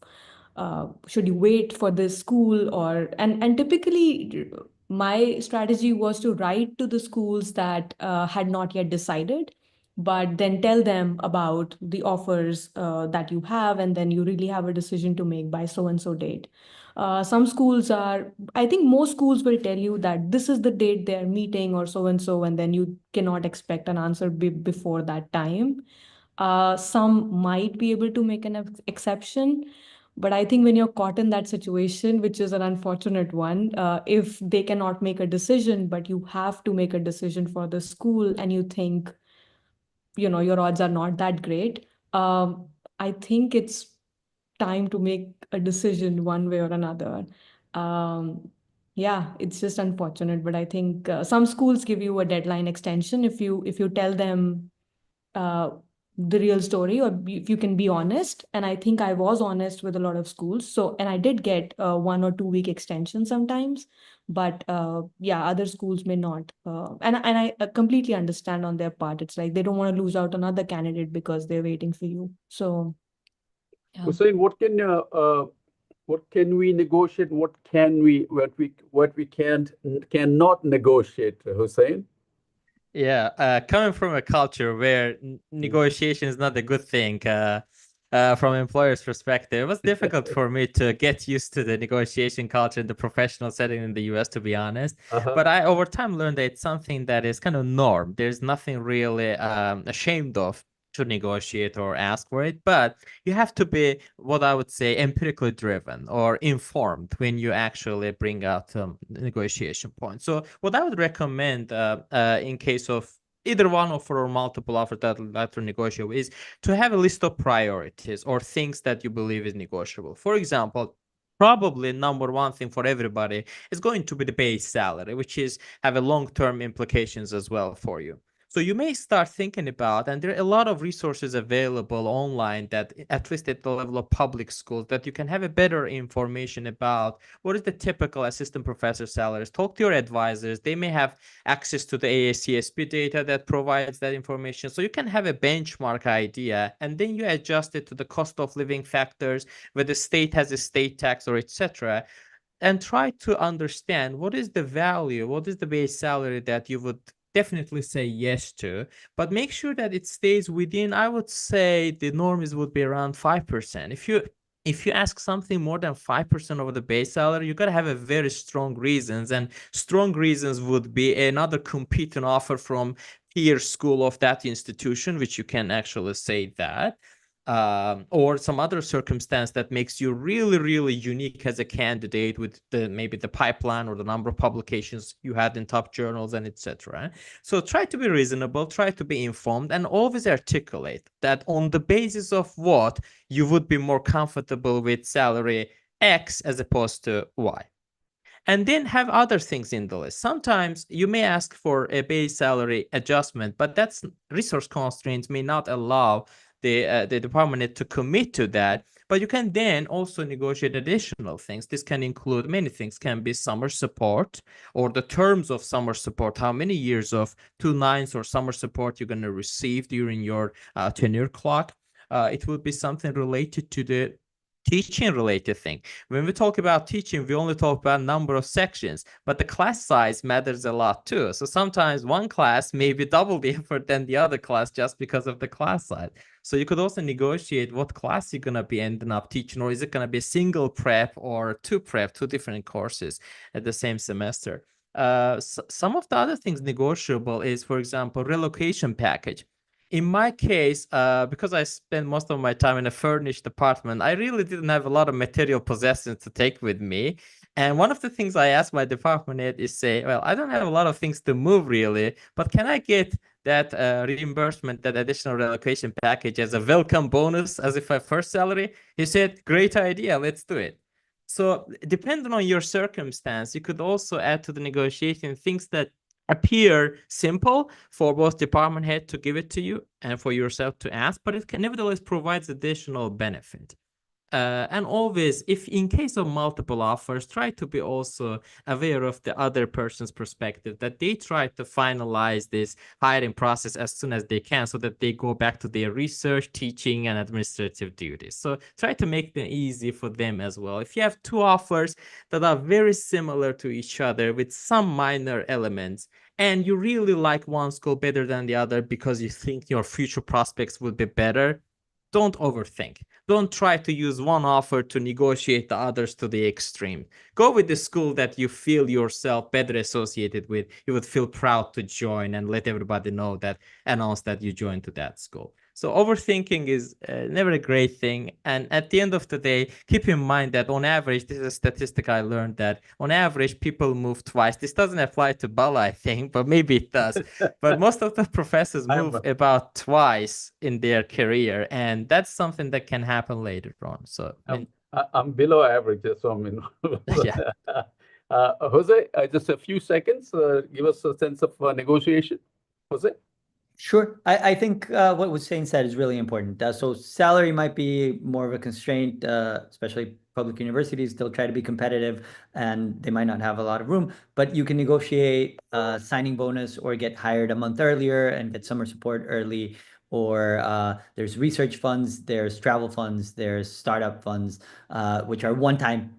should you wait for this school, or and typically my strategy was to write to the schools that had not yet decided, but then tell them about the offers that you have, and then you really have a decision to make by so and so date. Some schools are, I think most schools will tell you that this is the date they're meeting or so and so, and then you cannot expect an answer before that time. Some might be able to make an exception, but I think when you're caught in that situation, which is an unfortunate one, if they cannot make a decision, but you have to make a decision for the school, and you think, your odds are not that great, I think it's time to make a decision one way or another. Um, yeah, it's just unfortunate, but I think some schools give you a deadline extension if you tell them uh, the real story, or if you can be honest. And I think I was honest with a lot of schools. So, and I did get 1 or 2 week extension sometimes, but yeah, other schools may not. And I completely understand on their part. It's like they don't want to lose out another candidate because they're waiting for you. So, yeah. Hussein, what can we negotiate? What we cannot negotiate, Hussein? Yeah, coming from a culture where negotiation is not a good thing, from employer's perspective, it was difficult for me to get used to the negotiation culture in the professional setting in the US, to be honest. But I, over time, learned that it's something that is kind of norm. There's nothing really ashamed of to negotiate or ask for it, but you have to be, what I would say, empirically driven or informed when you actually bring out negotiation points. So what I would recommend in case of either one offer or multiple offers that I'd like to negotiate is to have a list of priorities or things that you believe is negotiable. For example, probably number one thing for everybody is going to be the base salary, which is have a long-term implications as well for you. So you may start thinking about, and there are a lot of resources available online that, at least at the level of public schools, that you can have a better information about what is the typical assistant professor salaries. Talk to your advisors. They may have access to the AACSB data that provides that information. So you can have a benchmark idea, and then you adjust it to the cost of living factors, whether the state has a state tax or etc., and try to understand what is the value, what is the base salary that you would definitely say yes to, but make sure that it stays within, I would say the norm would be around 5%. If you if you ask something more than 5% of the base salary, you got to have a very strong reasons, and strong reasons would be another competing offer from peer school of that institution, which you can actually say that, or some other circumstance that makes you really, really unique as a candidate with maybe the pipeline or the number of publications you had in top journals and etc. So try to be reasonable, try to be informed, and always articulate that on the basis of what you would be more comfortable with salary X as opposed to Y. And then have other things in the list. Sometimes you may ask for a base salary adjustment, but that's resource constraints may not allow the department head to commit to that. But you can then also negotiate additional things. This can include many things. Can be summer support or the terms of summer support. How many years of 2/9 or summer support you're going to receive during your tenure clock. It would be something related to the teaching related thing. When we talk about teaching, we only talk about number of sections, but the class size matters a lot too. So sometimes one class may be double the effort than the other class just because of the class size. So you could also negotiate what class you're going to be ending up teaching, or is it going to be a single prep or two different courses at the same semester. Some of the other things negotiable is, for example, relocation package. In my case, because I spent most of my time in a furnished apartment, I really didn't have a lot of material possessions to take with me. And one of the things I asked my department head is say, well, I don't have a lot of things to move really, but can I get that reimbursement, that additional relocation package as a welcome bonus as if my first salary? He said, great idea, let's do it. So depending on your circumstance, you could also add to the negotiation things that appear simple for both department head to give it to you and for yourself to ask, but it can nevertheless provides additional benefit. And always, if in case of multiple offers, try to be also aware of the other person's perspective, that they try to finalize this hiring process as soon as they can so that they go back to their research, teaching, and administrative duties. So try to make them easy for them as well. If you have two offers that are very similar to each other with some minor elements, and you really like one school better than the other because you think your future prospects would be better, don't overthink. Don't try to use one offer to negotiate the others to the extreme. Go with the school that you feel yourself better associated with. You would feel proud to join and let everybody know that, announce that you joined to that school. So overthinking is never a great thing. And at the end of the day, keep in mind that on average, this is a statistic I learned, that on average, people move twice. This doesn't apply to Bala, I think, but maybe it does. But most of the professors move about twice in their career, and that's something that can happen later on. So I'm below average, so I mean, yeah. Jose, just a few seconds, give us a sense of negotiation. Jose? Sure. I think what Hussein said is really important. So salary might be more of a constraint, especially public universities. They'll try to be competitive and they might not have a lot of room, but you can negotiate a signing bonus or get hired a month earlier and get summer support early. Or there's research funds, there's travel funds, there's startup funds, which are one-time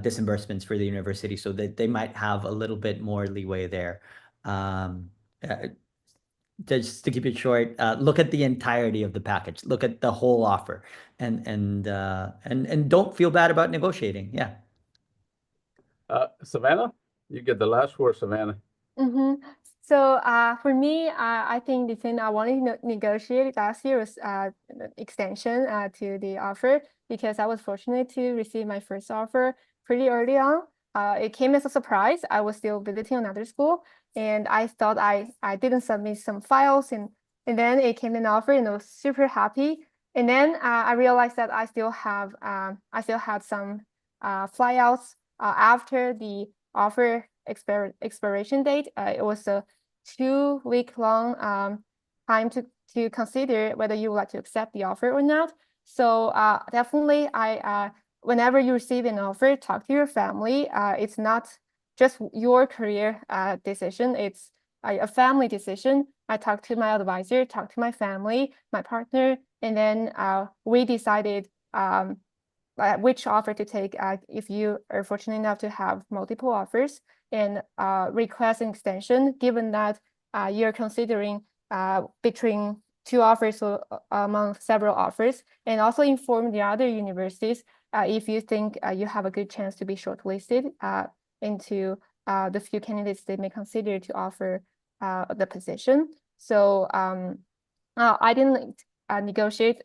disbursements for the university, so that they might have a little bit more leeway there. Just to keep it short, look at the entirety of the package. Look at the whole offer, and don't feel bad about negotiating. Yeah. Savannah, you get the last word, Savannah. So for me, I think the thing I wanted to negotiate last year was extension to the offer, because I was fortunate to receive my first offer pretty early on. It came as a surprise. I was still visiting another school, and I thought I didn't submit some files, and then it came an offer, and I was super happy. And then I realized that I still had some flyouts after the offer expiration date. It was a 2-week long time to consider whether you would like to accept the offer or not. So definitely, whenever you receive an offer, talk to your family. It's not just your career decision, it's a family decision. I talked to my advisor, talked to my family, my partner, and then we decided which offer to take if you are fortunate enough to have multiple offers, and request an extension, given that you're considering between two offers among several offers, and also inform the other universities if you think you have a good chance to be shortlisted into the few candidates they may consider to offer the position. So I didn't negotiate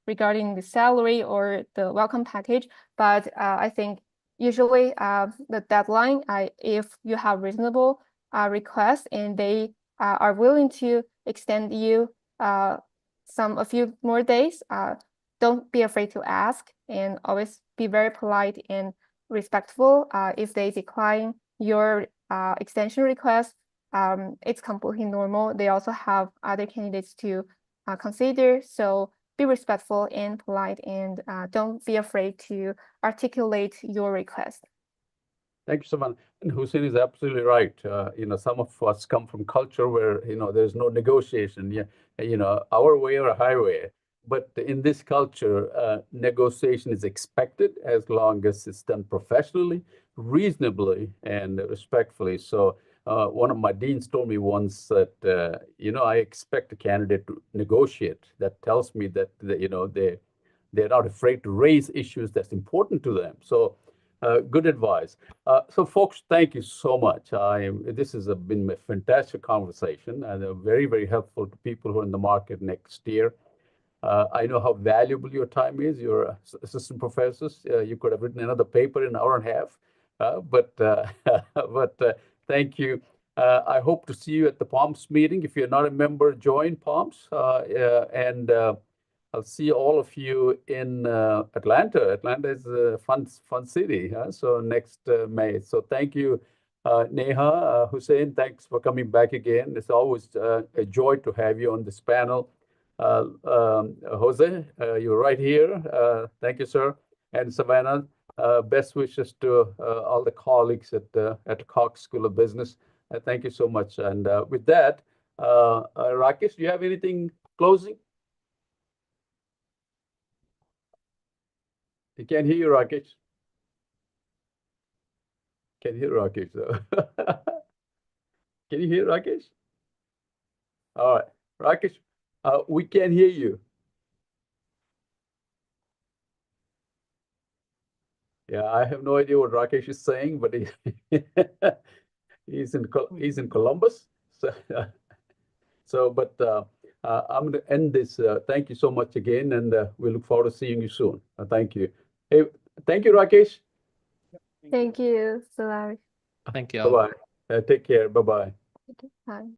regarding the salary or the welcome package, but I think usually the deadline, if you have reasonable requests and they are willing to extend you a few more days, don't be afraid to ask, and always be very polite and respectful. If they decline your extension request, it's completely normal. They also have other candidates to consider. So be respectful and polite, and don't be afraid to articulate your request. Thank you so much. And Hussein is absolutely right. Some of us come from culture where, there's no negotiation. Yeah, our way or a highway. But in this culture, negotiation is expected as long as it's done professionally, reasonably, and respectfully. So one of my deans told me once that, I expect a candidate to negotiate. That tells me that, they're not afraid to raise issues that's important to them. So good advice. So folks, thank you so much. This has been a fantastic conversation and very, very helpful to people who are in the market next year. I know how valuable your time is. You're assistant professors. You could have written another paper in an hour and a half, but thank you. I hope to see you at the POMS meeting. If you're not a member, join POMS, and I'll see all of you in Atlanta. Atlanta is a fun city, so next May. So thank you, Neha, Hussein. Thanks for coming back again. It's always a joy to have you on this panel. Jose, you're right here. Thank you, sir. And Savannah, best wishes to all the colleagues at the Cox School of Business. Thank you so much. And with that, Rakesh, do you have anything closing? You can't hear you, Rakesh. Can't hear Rakesh, though. Can you hear Rakesh? All right, Rakesh, we can't hear you. Yeah, I have no idea what Rakesh is saying, but he's in Columbus. But I'm going to end this. Thank you so much again, and we look forward to seeing you soon. Thank you. Hey, thank you, Rakesh. Thank you, Solari. Thank you. Bye-bye. Take care. Bye-bye. Bye.